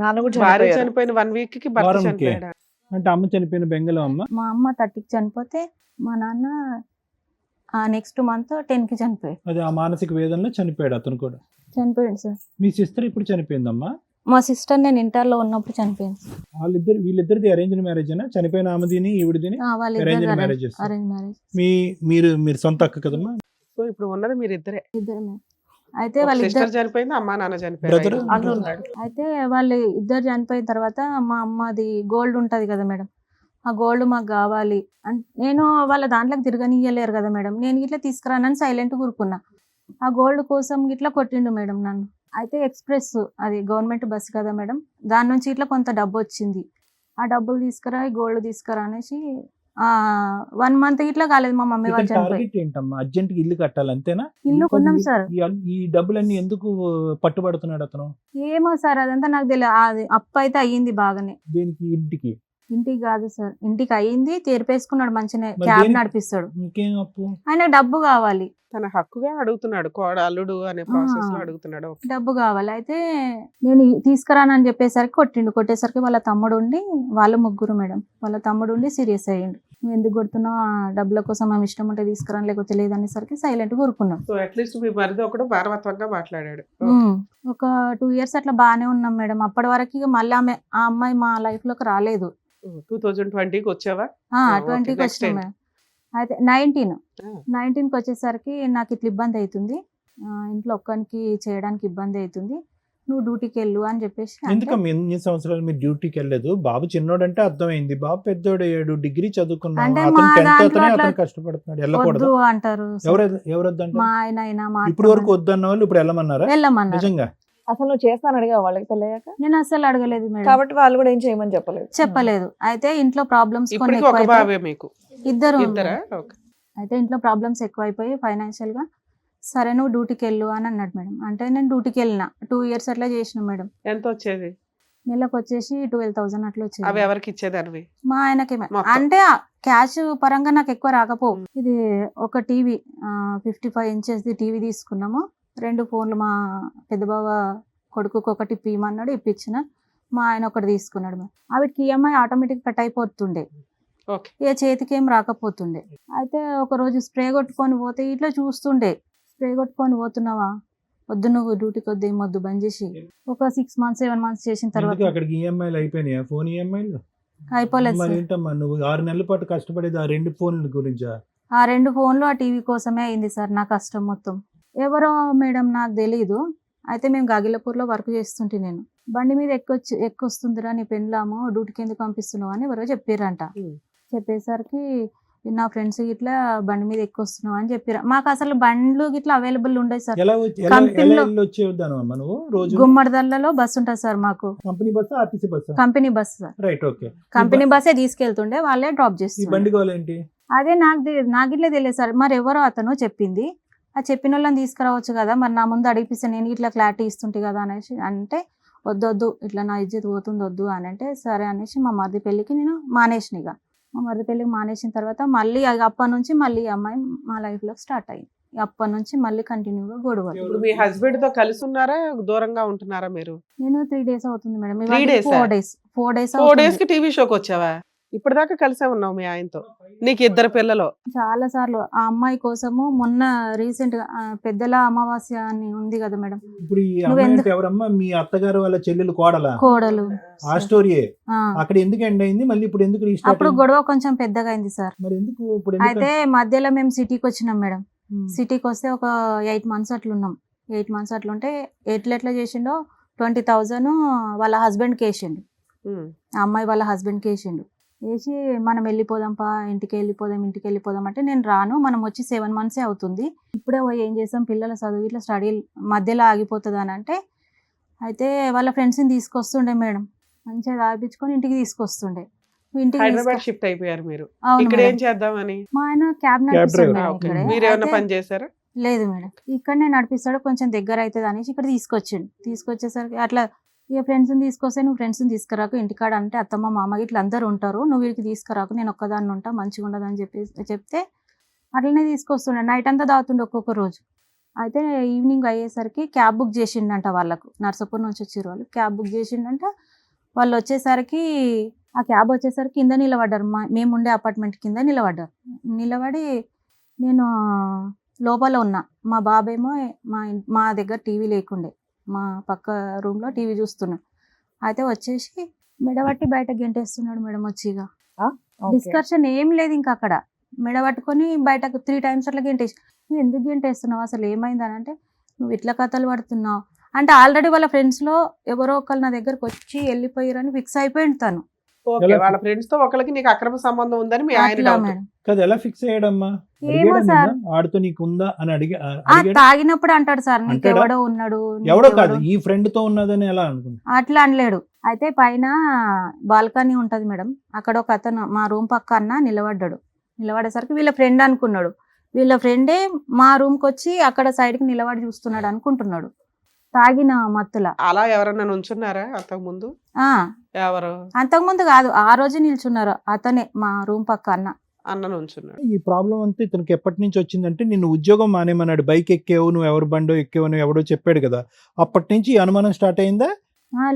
నాన్న కూడా భార్య చనిపోయారు. చనిపోయిన 1 week కి భర్త వారంకే. చనిపోయాడా? అంటే అమ్మ చనిపోయిన బెంగళం అమ్మ. మా అమ్మ 30కి చనిపోతే మా నాన్న నెక్స్ట్ మంత్ 10కి చనిపోయాడు. అది ఆ మానసిక వేదనలో చనిపోయాడు అతను కూడా. చనిపోయాడు సార్. మీ సిస్టర్ ఇప్పుడు చనిపోయిందమ్మా? మా సిస్టర్ నేను ఇంటర్లో ఉన్నప్పుడు చనిపోయింది సార్. వీళ్ళిద్దరిది అరేంజ్డ్ మ్యారేజేనా? చనిపోయిన ఆమెదిని ఈవిడిదిని వాళ్ళిద్దరు అరేంజ్డ్ మ్యారేజెస్. Arrange marriage. మీరు సొంత అక్క కదమ్మా? సో ఇప్పుడు ఉన్నది మీరు ఇద్దరే. ఇద్దరు. అయితే వాళ్ళిద్దరు సిస్టర్ చనిపోయింది, అమ్మా నాన్న చనిపోయారు. Brother? అన్న ఉన్నాడు. అయితే వాళ్ళు ఇద్దరు చనిపోయిన తర్వాత మా అమ్మది గోల్డ్ ఉంటుంది కదా మేడం, ఆ గోల్డ్ మాకు కావాలి నేను వాళ్ళ దాంట్లోకి తిరగనియలేరు కదా మేడం, నేను ఇట్లా తీసుకురానని సైలెంట్ కూరుకున్నా. ఆ గోల్డ్ కోసం ఇట్లా కొట్టిండు మేడం నన్ను. అయితే ఎక్స్ప్రెస్ అది గవర్నమెంట్ బస్ కదా మేడం, దాని నుంచి ఇట్లా కొంత డబ్బు వచ్చింది. ఆ డబ్బులు తీసుకురా, ఈ గోల్డ్ తీసుకురా అనేసి 1 month ఇట్లా కాలేదు మా మమ్మీ వాళ్ళు చనిపోయి. టార్గెట్ ఏంటమ్మా? అర్జెంట్ ఇల్లు కట్టాలి అంతేనా? ఇల్లు కొన్నాం సార్. ఈ డబ్బులన్నీ ఎందుకు పట్టుబడుతున్నాడు అతను? ఏమో సార్ అదంతా నాకు తెలియదు. అది అప్పు అయితే అయ్యింది బాగానే. దేనికి? ఇంటికి? ఇంటికి కాదు సార్, ఇంటికి అయ్యింది. తెరిపేసుకున్నాడు మంచిగా, మరి క్యాబ్ దేనికి? నడిపిస్తాడు. ఇంకేం అప్పు? ఆయన డబ్బు కావాలి, తన హక్కుగా అడుగుతున్నాడు. అల్లుడు అనే ప్రాసెస్ లో అడుగుతున్నాడు. డబ్బు కావాలి. అయితే నేను తీసుకురానని చెప్పేసరికి కొట్టేసరికి వాళ్ళ తమ్ముడు ఉండి, వాళ్ళ ముగ్గురు మేడం, వాళ్ళ తమ్ముడు ఉండి సీరియస్ అయ్యిండు. నువ్వు ఎందుకు కొడుతున్నావు, ఆ డబ్బుల కోసం మేము ఇష్టం ఉంటే తీసుకురాని లేకపోతే లేదనేసరికి సైలెంట్ కూరుకున్నాం. సో అట్లీస్ట్ మీ మరిది ఒకడు భారవత్వంగా మాట్లాడాడు. ఒక 2 years అట్లా బాగానే ఉన్నాం మేడం. అప్పటి వరకు ఇక మళ్ళీ ఆ అమ్మాయి మా లైఫ్ లోకి రాలేదు. 2020కి వచ్చావా? 20కి next వచ్చినాం time. మేడం. అయితే 19కి వచ్చేసరికి నాకు ఇట్లా ఇబ్బంది అవుతుంది, ఇంట్లో ఒక్కరికి చేయడానికి ఇబ్బంది అవుతుంది, నువ్వు డ్యూటీకి వెళ్ళు అని చెప్పేసి అంటే, ఎందుకమ్మా ఎన్ని సంవత్సరాలు మీరు డ్యూటీకి వెళ్ళలేదు? బాబు చిన్నోడంటే అర్థమైంది, బాబు పెద్దోడు 7 డిగ్రీ చదువుకున్నాడు, అంటే అతను మా 10th దాంట్లో అతనే, అట్లా అతను కష్టపడుతున్నాడు, వెళ్ళకూడదు. వద్దు అంటారు సార్. ఎవరు వద్దంటే? మా ఆయన అయినా మా ఇప్పుడు అత్తమ్మ వరకు వద్దన్న వాళ్ళు ఇప్పుడు వెళ్ళమన్నారా? వెళ్ళమన్నారు. నిజంగా? అసలు నువ్వు చేస్తాను అడిగా వాళ్ళకి పెళ్ళయ్యాక, నేను అసలు అడగలేదు మేడం, కాబట్టి వాళ్ళు కూడా ఏం చేయమని చెప్పలేదు. చెప్పలేదు. అయితే ఇంట్లో ప్రాబ్లమ్స్ కొన్ని ఇప్పటికి ఒక ఎక్కువైపోయి బాబే మీకు? ఇద్దరు ఇద్దరా? ఉన్నారు. ఓకే. అయితే ఇంట్లో ప్రాబ్లమ్స్ ఎక్కువైపోయి ఫైనాన్షియల్ గా సరే నువ్వు డ్యూటీకి వెళ్ళు అని అన్నాడు మేడం. అంటే నేను డ్యూటీకి వెళ్ళిన 2 years అట్లా చేసిన మేడం. ఎంత వచ్చేది? నెలకు వచ్చేసి 12,000 అట్లా అవి వచ్చేది. ఎవరికి ఇచ్చేదానివి? మా ఆయనకి మొత్తం. అంటే క్యాష్ పరంగా నాకు ఎక్కువ రాకపోవు. ఇది ఒక టీవీ 55 inches టీవీ తీసుకున్నాము. 2 phones మా పెద్ద బావ కొడుకుకి ఒకటి ఇప్పిమన్నాడు, ఇప్పించిన. మా ఆయన ఒకటి తీసుకున్నాడు మేడం. వాటికి ఈఎంఐ ఆటోమేటిక్ కట్ అయిపోతుండే, ఓకే. ఏ చేతికి ఏం రాకపోతుండే. అయితే ఒక రోజు స్ప్రే కొట్టుకొని పోతే ఇట్లా చూస్తుండే, స్ప్రే కొట్టుకొని పోతున్నావా, వద్దు నువ్వు డ్యూటీకి వద్దు, ఏం వద్దు బంద్ చేసి. ఒక 6 months 7 months చేసిన ఎందుకు తర్వాత అక్కడికి ఈఎంఐలు అయిపోయినాయా? ఫోన్ ఈఎంఐలు అయిపోలేదు మరి సార్. ఏంటమ్మా నువ్వు 6 నెలల పాటు కష్టపడేది ఆ 2 ఫోన్ల గురించా? ఆ 2 phones ఆ టీవీ కోసమే అయింది సార్ నా కష్టం మొత్తం. ఎవరో మేడం నాకు తెలీదు. అయితే మేము గాగిలపూర్లో వర్క్ చేస్తుంటే నేను బండి మీద ఎక్కొస్తుందిరా నీ పెళ్ళాము, డ్యూటీకి ఎందుకు పంపిస్తున్నావు అని ఎవరో చెప్పారంట. Hmm. చెప్పేసరికి నా ఫ్రెండ్స్ ఇట్లా బండి మీద ఎక్కొస్తున్నావు అని చెప్పారు. మాకు అసలు బండ్లు ఇట్లా అవైలబుల్ ఉండేది సార్. ఎలా కంపెనీలో- వచ్చేదాను అమ్మా నువ్వు రోజు? గుమ్మడిదల్లలో బస్సు ఉంటుంది సార్ మాకు, company bus, RTC bus? Company bus sir. Right, okay. Company బస్సే తీసుకెళ్తుండే, వాళ్ళే డ్రాప్ ఈ చేస్తుండే. బండి గోల్ ఏంటి? అదే నాకు ఇట్లా తెలియదు సార్. మరి ఎవరో అతను చెప్పింది, ఆ చెప్పిన వాళ్ళని తీసుకురావచ్చు కదా, మరి నా ముందు అడిగిపిస్తే నేను ఇట్లా క్లారిటీ ఇస్తుంటే కదా అనేసి అంటే, వద్దు ఇట్లా నా ఇజ్జత్ పోతుంది వద్దు అని అంటే, సరే అనేసి మా మరిది పెళ్ళికి నేను మానేసిన. ఇక మా మరిది పెళ్ళికి మానేసిన తర్వాత మళ్ళీ అప్పటి నుంచి మళ్ళీ ఈ అమ్మాయి మా లైఫ్లో స్టార్ట్ అయ్యింది. అప్పటి నుంచి మళ్ళీ కంటిన్యూగా గొడవలు. ఇప్పుడు మీ హస్బెండ్ తో కలిసి ఉన్నారా, దూరంగా ఉంటున్నారా మీరు? నేను 3 days అవుతుంది మేడం. 3 days ఆ? 4 days 4 days కి టీవీ షోకి వచ్చావా? ఇప్పటిదాకా కలిసే ఉన్నావు మీ ఆయనతో. నీకు 2 పిల్లలు. చాలా సార్లు ఆ అమ్మాయి కోసము మొన్న రీసెంట్ గా పెద్దల అమావాస్య అని ఉంది కదా మేడం, ఇప్పుడు ఈ అమ్మాయి అంటే ఎవరమ్మా? మీ అత్తగారు వాళ్ళ చెల్లెలు కోడలా? కోడలు. ఆ స్టోరీయే ఆ. అక్కడ ఎందుకు ఎండ్ అయింది, మళ్ళీ ఇప్పుడు ఎందుకు రీస్టార్ట్ అప్పుడు గొడవ కొంచెం పెద్దగా అయింది సార్. మరి ఎందుకు ఇప్పుడు ఎందుకు? అయితే మధ్యలో మేము సిటీకి వచ్చినాం మేడం. ఉమ్. సిటీకి వస్తే ఒక 8 months అట్లున్నాం. 8 months అట్లుంటే ఎట్లా చేసిండో 20,000 వాళ్ళ హస్బెండ్కి వేసిండు. ఉమ్. ఆ అమ్మాయి వాళ్ళ హస్బెండ్కి వేసిండు. వేసి మనం వెళ్ళిపోదాంపా, ఇంటికి వెళ్ళిపోదాం అంటే, నేను రాను, మనం వచ్చి 7 months అవుతుంది, ఇప్పుడే పోయి ఏం చేస్తాం, పిల్లల చదువు ఇట్లా స్టడీ మధ్యలో ఆగిపోతుంది అని అంటే, అయితే వాళ్ళ ఫ్రెండ్స్ని తీసుకొస్తుండే మేడం, మంచిగా తాగిపించుకొని ఇంటికి తీసుకొస్తుండే. ఇంటికి హైదరాబాద్ షిఫ్ట్ అయిపోయారు మీరు. అవును ఇక్కడ ఏం మేడం. చేద్దామని? మా ఆయన క్యాబ్ driver. నడిపిస్తాడు ఆ, మేడం ఓకే. ఇక్కడే. మీరేమన్నా అయితే- పని చేశారా? లేదు మేడం, ఇక్కడనే నడిపిస్తాడు, కొంచెం దగ్గర అవుతుంది అనేసి ఇక్కడ తీసుకొచ్చేసరికి అట్లా ఇక ఫ్రెండ్స్ని తీసుకొస్తే, నువ్వు ఫ్రెండ్స్ని తీసుకురాకు ఇంటికాడ అంటే, అత్తమ్మ మామ ఇట్లా అందరు ఉంటారు, నువ్వు వీడికి తీసుకురాకు, నేను ఒక్కదాన్ని ఉంటా, మంచిగా ఉండదు అని చెప్తే అట్లనే తీసుకొస్తుండే. నైట్ అంతా తాగుతుండే ఒక్కొక్క రోజు. అయితే ఈవినింగ్ అయ్యేసరికి క్యాబ్ బుక్ చేసిండంట వాళ్ళకు, నర్సాపూర్ నుంచి వచ్చారు వాళ్ళు, క్యాబ్ బుక్ చేసిండంట. వాళ్ళు వచ్చేసరికి ఆ క్యాబ్ వచ్చేసరికి కింద నిలబడ్డారు, మేము ఉండే అపార్ట్మెంట్ కింద నిలబడి నేను లోపల ఉన్నా, మా బాబేమో మా దగ్గర టీవీ లేకుండే, మా పక్క రూమ్లో టీవీ చూస్తున్నాం. అయితే వచ్చేసి మెడబట్టి బయట గెంటేస్తున్నాడు మేడం వచ్చి. ఇక డిస్కషన్ ఏం లేదు ఇంకా అక్కడ, మెడబట్టుకొని బయటకు 3 times అట్లా గెంటేసి, నువ్వు ఎందుకు గెంటేస్తున్నావు, అసలు ఏమైంది అని అంటే, నువ్వు ఇట్లా కథలు పడుతున్నావు అంటే, ఆల్రెడీ వాళ్ళ ఫ్రెండ్స్లో ఎవరో ఒకళ్ళు నా దగ్గరకు వచ్చి వెళ్ళిపోయారని ఫిక్స్ అయిపోయింది తను. ఓకే, ఎలా? వాళ్ళ ఫ్రెండ్స్ తో ఒకరికి నీకు అక్రమ సంబంధం ఉందని మీ ఆయన అట్లా doubt. మేడం. కాదు, ఎలా ఫిక్స్ అయ్యాడమ్మా? ఏమో అడిగాడా సార్. నిన్ను? ఆడితో నీకు ఉందా అని ఆ తాగినప్పుడు అంటాడు సార్, నీకు అంటాడా? ఎవడో ఉన్నాడు, ఎవడో నీకెవడో- కాదు, ఈ ఫ్రెండ్ తో ఉన్నదని ఎలా అనుకుంటా? అట్లా అనలేడు. అయితే పైన బాల్కనీ ఉంటది మేడం, అక్కడ ఒక అతను మా రూమ్ పక్క అన్న నిలబడేసరికి వీళ్ళ ఫ్రెండ్ అనుకున్నాడు. వీళ్ళ ఫ్రెండే మా రూమ్కి వచ్చి అక్కడ సైడ్కి నిలబడి చూస్తున్నాడు అనుకుంటున్నాడు, తాగిన మత్తుల. అలా ఎవరన్నా నుంచున్నారా అంతకు ముందు? ఆ ఎవరు? అంతకుముందు కాదు, ఆ రోజు నిల్చున్నారు, అతనే మా రూమ్ పక్క అన్న నుంచున్నాడు. ఈ ప్రాబ్లం అంతా ఇతనికి ఎప్పటి నుంచి వచ్చిందంటే, నిన్ను ఉద్యోగం మానేమన్నాడు, బైక్ ఎక్కేవు, నువ్వు ఎవరు బండో ఎక్కేవు అని ఎవడో చెప్పాడు కదా, అప్పటి నుంచి ఈ అనుమానం స్టార్ట్ అయిందా?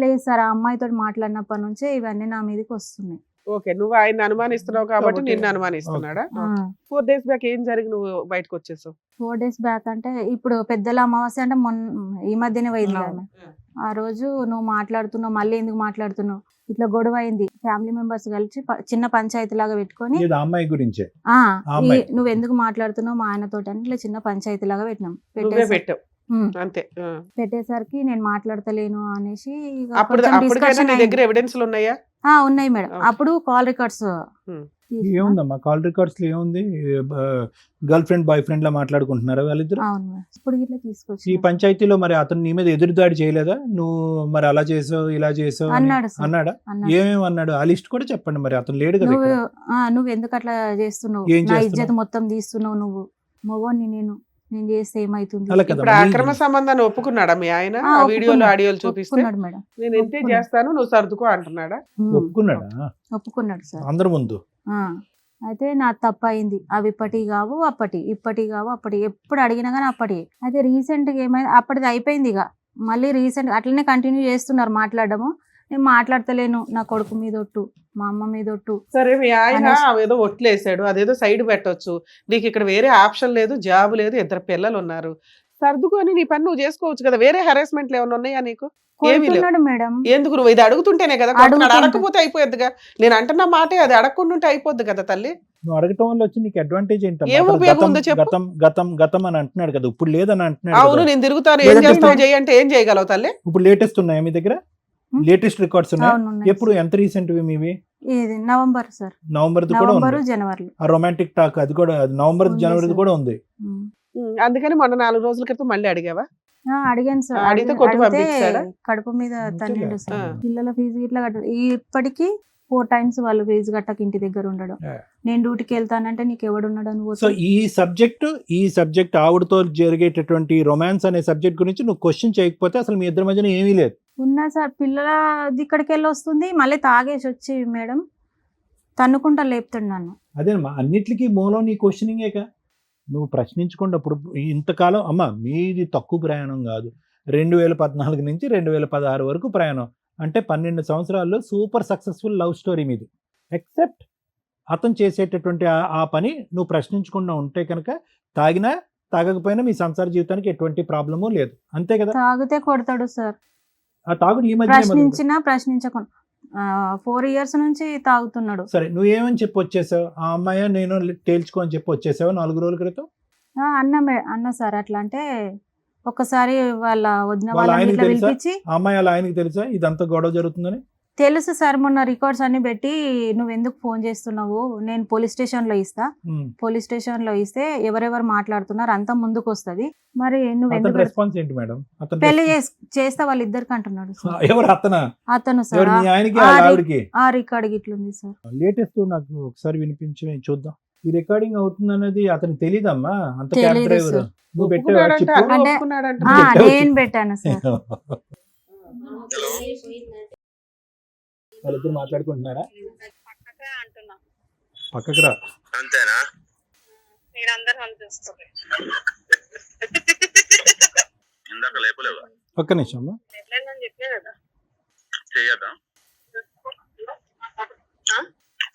లేదు సార్, ఆ అమ్మాయితో మాట్లాడినప్పటి నుంచే ఇవన్నీ నా మీదకి వస్తున్నాయి. ఓకే, నువ్వు ఆయన అనుమానిస్తున్నావు కాబట్టి కాబట్టి- నిన్ను అనుమానిస్తున్నాడా? ఆ, 4 days బ్యాక్ ఏం జరిగి నువ్వు బయటకు వచ్చేసావు? 4 days బ్యాక్ అంటే, ఇప్పుడు పెద్దల అమావాస్య అంటే ఈ మధ్యనే పోయింది కదా మేడం. ఆ రోజు నువ్వు మాట్లాడుతున్నావు, మళ్ళీ ఎందుకు మాట్లాడుతున్నావు, ఇట్లా గొడవ అయింది, ఫ్యామిలీ మెంబర్స్ కలిసి చిన్న పంచాయతీ లాగా పెట్టుకొని, ఇది ఆ అమ్మాయి గురించే. ఆ అమ్మాయి. నువ్వు ఎందుకు మాట్లాడుతున్నావు మా ఆయనతో అని ఇట్లా చిన్న పంచాయతీ లాగా పెట్టినాం. నువ్వే పెట్టావు ఉమ్. అంతే. ఆ. పెట్టేసరికి నేను మాట్లాడతలేను అనేసి ఇక అప్పుడు కొంచెం అప్పటికైనా discussion నీ అయింది. దగ్గర ఎవిడెన్స్లు ఉన్నాయా? ఉన్నాయి మేడం. Okay. అప్పుడు కాల్ రికార్డ్స్ ఏముందమ్మా కాల్ రికార్డ్స్ లో ఏముంది? గర్ల్ ఫ్రెండ్ బాయ్ ఫ్రెండ్ లా మాట్లాడుకుంటున్నారా వాళ్ళిద్దరు? అవును మేడం. ఇప్పుడు ఇట్లా తీసుకొచ్చి ఈ పంచాయతీలో మరి అతను నీ మీద ఎదురుదాడి చేయలేదా? నువ్వు మరి అలా చేసావు ఇలా చేసావు అని అన్నాడు సార్. అన్నాడా? అన్నాడు. ఏమేమి అన్నాడు? ఆ లిస్ట్ కూడా చెప్పండి, మరి అతను లేడు కదా నువ్వు ఇక్కడ. నువ్వు ఎందుకు అట్లా చేస్తున్నావు, ఏం నా చేస్తున్నావు? ఇజ్జత్ మొత్తం తీస్తున్నావు, నువ్వు మొగోని నేను చేస్తే ఏమైతుంది. అలా కదా ఇప్పుడు మరి. అక్రమ సంబంధాన్ని ఒప్పుకున్నాడా మీ ఆయన? ఆ, ఆ వీడియోలు ఒప్పుకున్నాడు. ఆడియోలు చూపిస్తే ఒప్పుకున్నాడు మేడం. నేను ఇంతే ఒప్పుకున్నాడు. చేస్తాను నువ్వు సర్దుకో అంటున్నాడా? ఒప్పుకున్నాడా? ఒప్పుకున్నాడు సార్. అందరి ముందు. ఆ, అయితే నా తప్పు అయింది, అవి ఇప్పటి కావు అప్పటి ఎప్పుడు అడిగినా కానీ అప్పటి. అయితే రీసెంట్గా ఏమైంది, అప్పటిది అయిపోయింది. ఇక మళ్ళీ రీసెంట్ అట్లనే కంటిన్యూ చేస్తున్నారు మాట్లాడము. నేను మాట్లాడతలేను, నా కొడుకు మీద ఒట్టు, మా అమ్మ మీద ఒట్టు. సరే, మీ ఆయన అనేసి- ఏదో ఒట్లేసాడు, అదేదో సైడ్ పెట్టొచ్చు, నీకు ఇక్కడ వేరే ఆప్షన్ లేదు, జాబ్ లేదు, 2 పిల్లలు ఉన్నారు, సర్దుకొని నీ పని నువ్వు చేసుకోవచ్చు కదా. వేరే హెరాస్మెంట్లు ఏమైనా ఉన్నాయా నీకు? ఏమీ లేవు. కొడుతున్నాడు మేడం. ఎందుకు నువ్వు ఇది అడుగుతుంటేనే కదా కొడుతున్నాడు. అడుగుతుంటే. అడగకపోతే అయిపోద్దిగా. నేను అంటున్న మాటే అది, అడగకుండా అయిపోద్ది కదా తల్లి. నువ్వు అడగటం వల్ల వచ్చి నీకు అడ్వాంటేజ్ ఏంటమ్మా? ఏం అతను ఉపయోగం గతం ఉందో చెప్పు. గతం గతం గతం అని అంటున్నాడు కదా, ఇప్పుడు లేదని అంటున్నాడు అవును, కదా. నేను తిరుగుతాను, ఏం లేదంటే చేస్తావు ఇప్పుడు- చేయి అంటే ఏం చేయగలవు తల్లి? ఇప్పుడు లేటెస్ట్ ఉన్నాయా మీ దగ్గర? లేటెస్ట్ రికార్డ్స్ ఉన్నాయి? అవును, ఉన్నాయి. ఎప్పుడు ఎంత రీసెంట్ మీవి? ఇది నవంబర్ సార్, నవంబర్ కూడా నవంబర్ ఉంది జనవరి. ఆ రొమాంటిక్ టాక్, అది కూడా నవంబర్ ఉంది జనవరి సార్. కూడా ఉంది. అందుకని మొన్న 4 రోజుల క్రితం మళ్ళీ అడిగావా? అడిగాను సార్. అడిగితే కొట్టి అడిగితే పంపించాడా? కడుపు మీద తన్నిండు సార్. ఆ. పిల్లల ఫీజు ఇట్లా ఇప్పటికీ 4 times వాళ్ళు ఫీజు కట్టక ఇంటి దగ్గర ఉండడం. Yeah. నేను డ్యూటీకి వెళ్తానంటే నీకు ఎవడున్నాడు అని సో ఈ సబ్జెక్ట్ ఆవిడతో జరిగేటటువంటి రొమాన్స్ అనే సబ్జెక్ట్ గురించి నువ్వు క్వశ్చన్ చేయకపోతే అసలు మీ ఇద్దరి మధ్యన ఏమీ లేదు. ఉన్నా సార్. పిల్లల ఇక్కడికి వెళ్ళి వస్తుంది, మళ్ళీ తాగేసి వచ్చి మేడం తన్నుకుంటా లేపుతాడు నన్ను. అదేనమ్మా, అన్నిటికీ మూలం నీ క్వశ్చనింగేక. నువ్వు ప్రశ్నించుకుంటే అప్పుడు ఇంతకాలం అమ్మ మీది తక్కువ ప్రయాణం కాదు, 2014 నుంచి 2016 వరకు ప్రయాణం అంటే 12 సంవత్సరాల్లో సూపర్ సక్సెస్ఫుల్ లవ్ స్టోరీ మీది. ఎక్సెప్ట్ అతను చేసేటటువంటి ఆ పని నువ్వు ప్రశ్నించకుండా ఉంటే కనుక తాగినా తాగకపోయినా మీ సంసార జీవితానికి ఎటువంటి ప్రాబ్లము లేదు, అంతే కదా. తాగితే కొడతాడు సార్. ఆ తాగుడు ఈ మధ్య ప్రశ్నించినా ప్రశ్నించకుండా 4 years నుంచి తాగుతున్నాడు. సరే, నువ్వేమని చెప్పి వచ్చేసావు? ఆ అమ్మాయి నేను తేల్చుకో అని చెప్పి వచ్చేసావు 4 రోజుల క్రితం. అన్న సార్ అట్లా అంటే ఒక్కసారి వాళ్ళ వదిన వాళ్ళ వాళ్ళని ఆయనకి ఇట్లా తెలుసా? పిలిపించి, ఆ అమ్మాయి అలా ఆయనకి తెలుసా ఇదంతా గొడవ జరుగుతుందని? తెలుసు సార్, మొన్న రికార్డ్స్ అన్ని పెట్టి నువ్వు ఎందుకు ఫోన్ చేస్తున్నావు, నేను పోలీస్ స్టేషన్ లో ఇస్తా, పోలీస్ స్టేషన్ లో ఇస్తే ఎవరెవరు మాట్లాడుతున్నారు అంతా ముందుకు వస్తుంది, మరి నువ్వు అతని ఎందుకు రెస్పాన్స్ ఏంటి మేడం? అతను పెళ్లి చేస్తా వాళ్ళిద్దరికి అంటున్నాడు సార్. ఎవరు అతను? అతను ఎవరు, సార్. మీ ఆయనకి వాళ్ళ ఆవిడకి? ఆ రికార్డ్ ఇట్లుంది సార్. లేటెస్ట్ నాకు ఒకసారి వినిపించి చూద్దాం. ఈ రికార్డింగ్ అవుతుంది అనేది అతనికి తెలియదమ్మా, అంత క్యాబ్ తెలీదు డ్రైవర్. సార్. నువ్వు పెట్టావా ఒప్పుకున్నాడంట, చెప్పు. అన్ని అంటే- ఒప్పుకున్నాడంట. నేను పెట్టాను సార్. వాళ్ళిద్దరు మాట్లాడుకుంటున్నారా? పక్కకు రా. అంతేనా? ఇందాక లేపలేవా? ఒక్క నిమిషం అమ్మా. చెయ్యదా?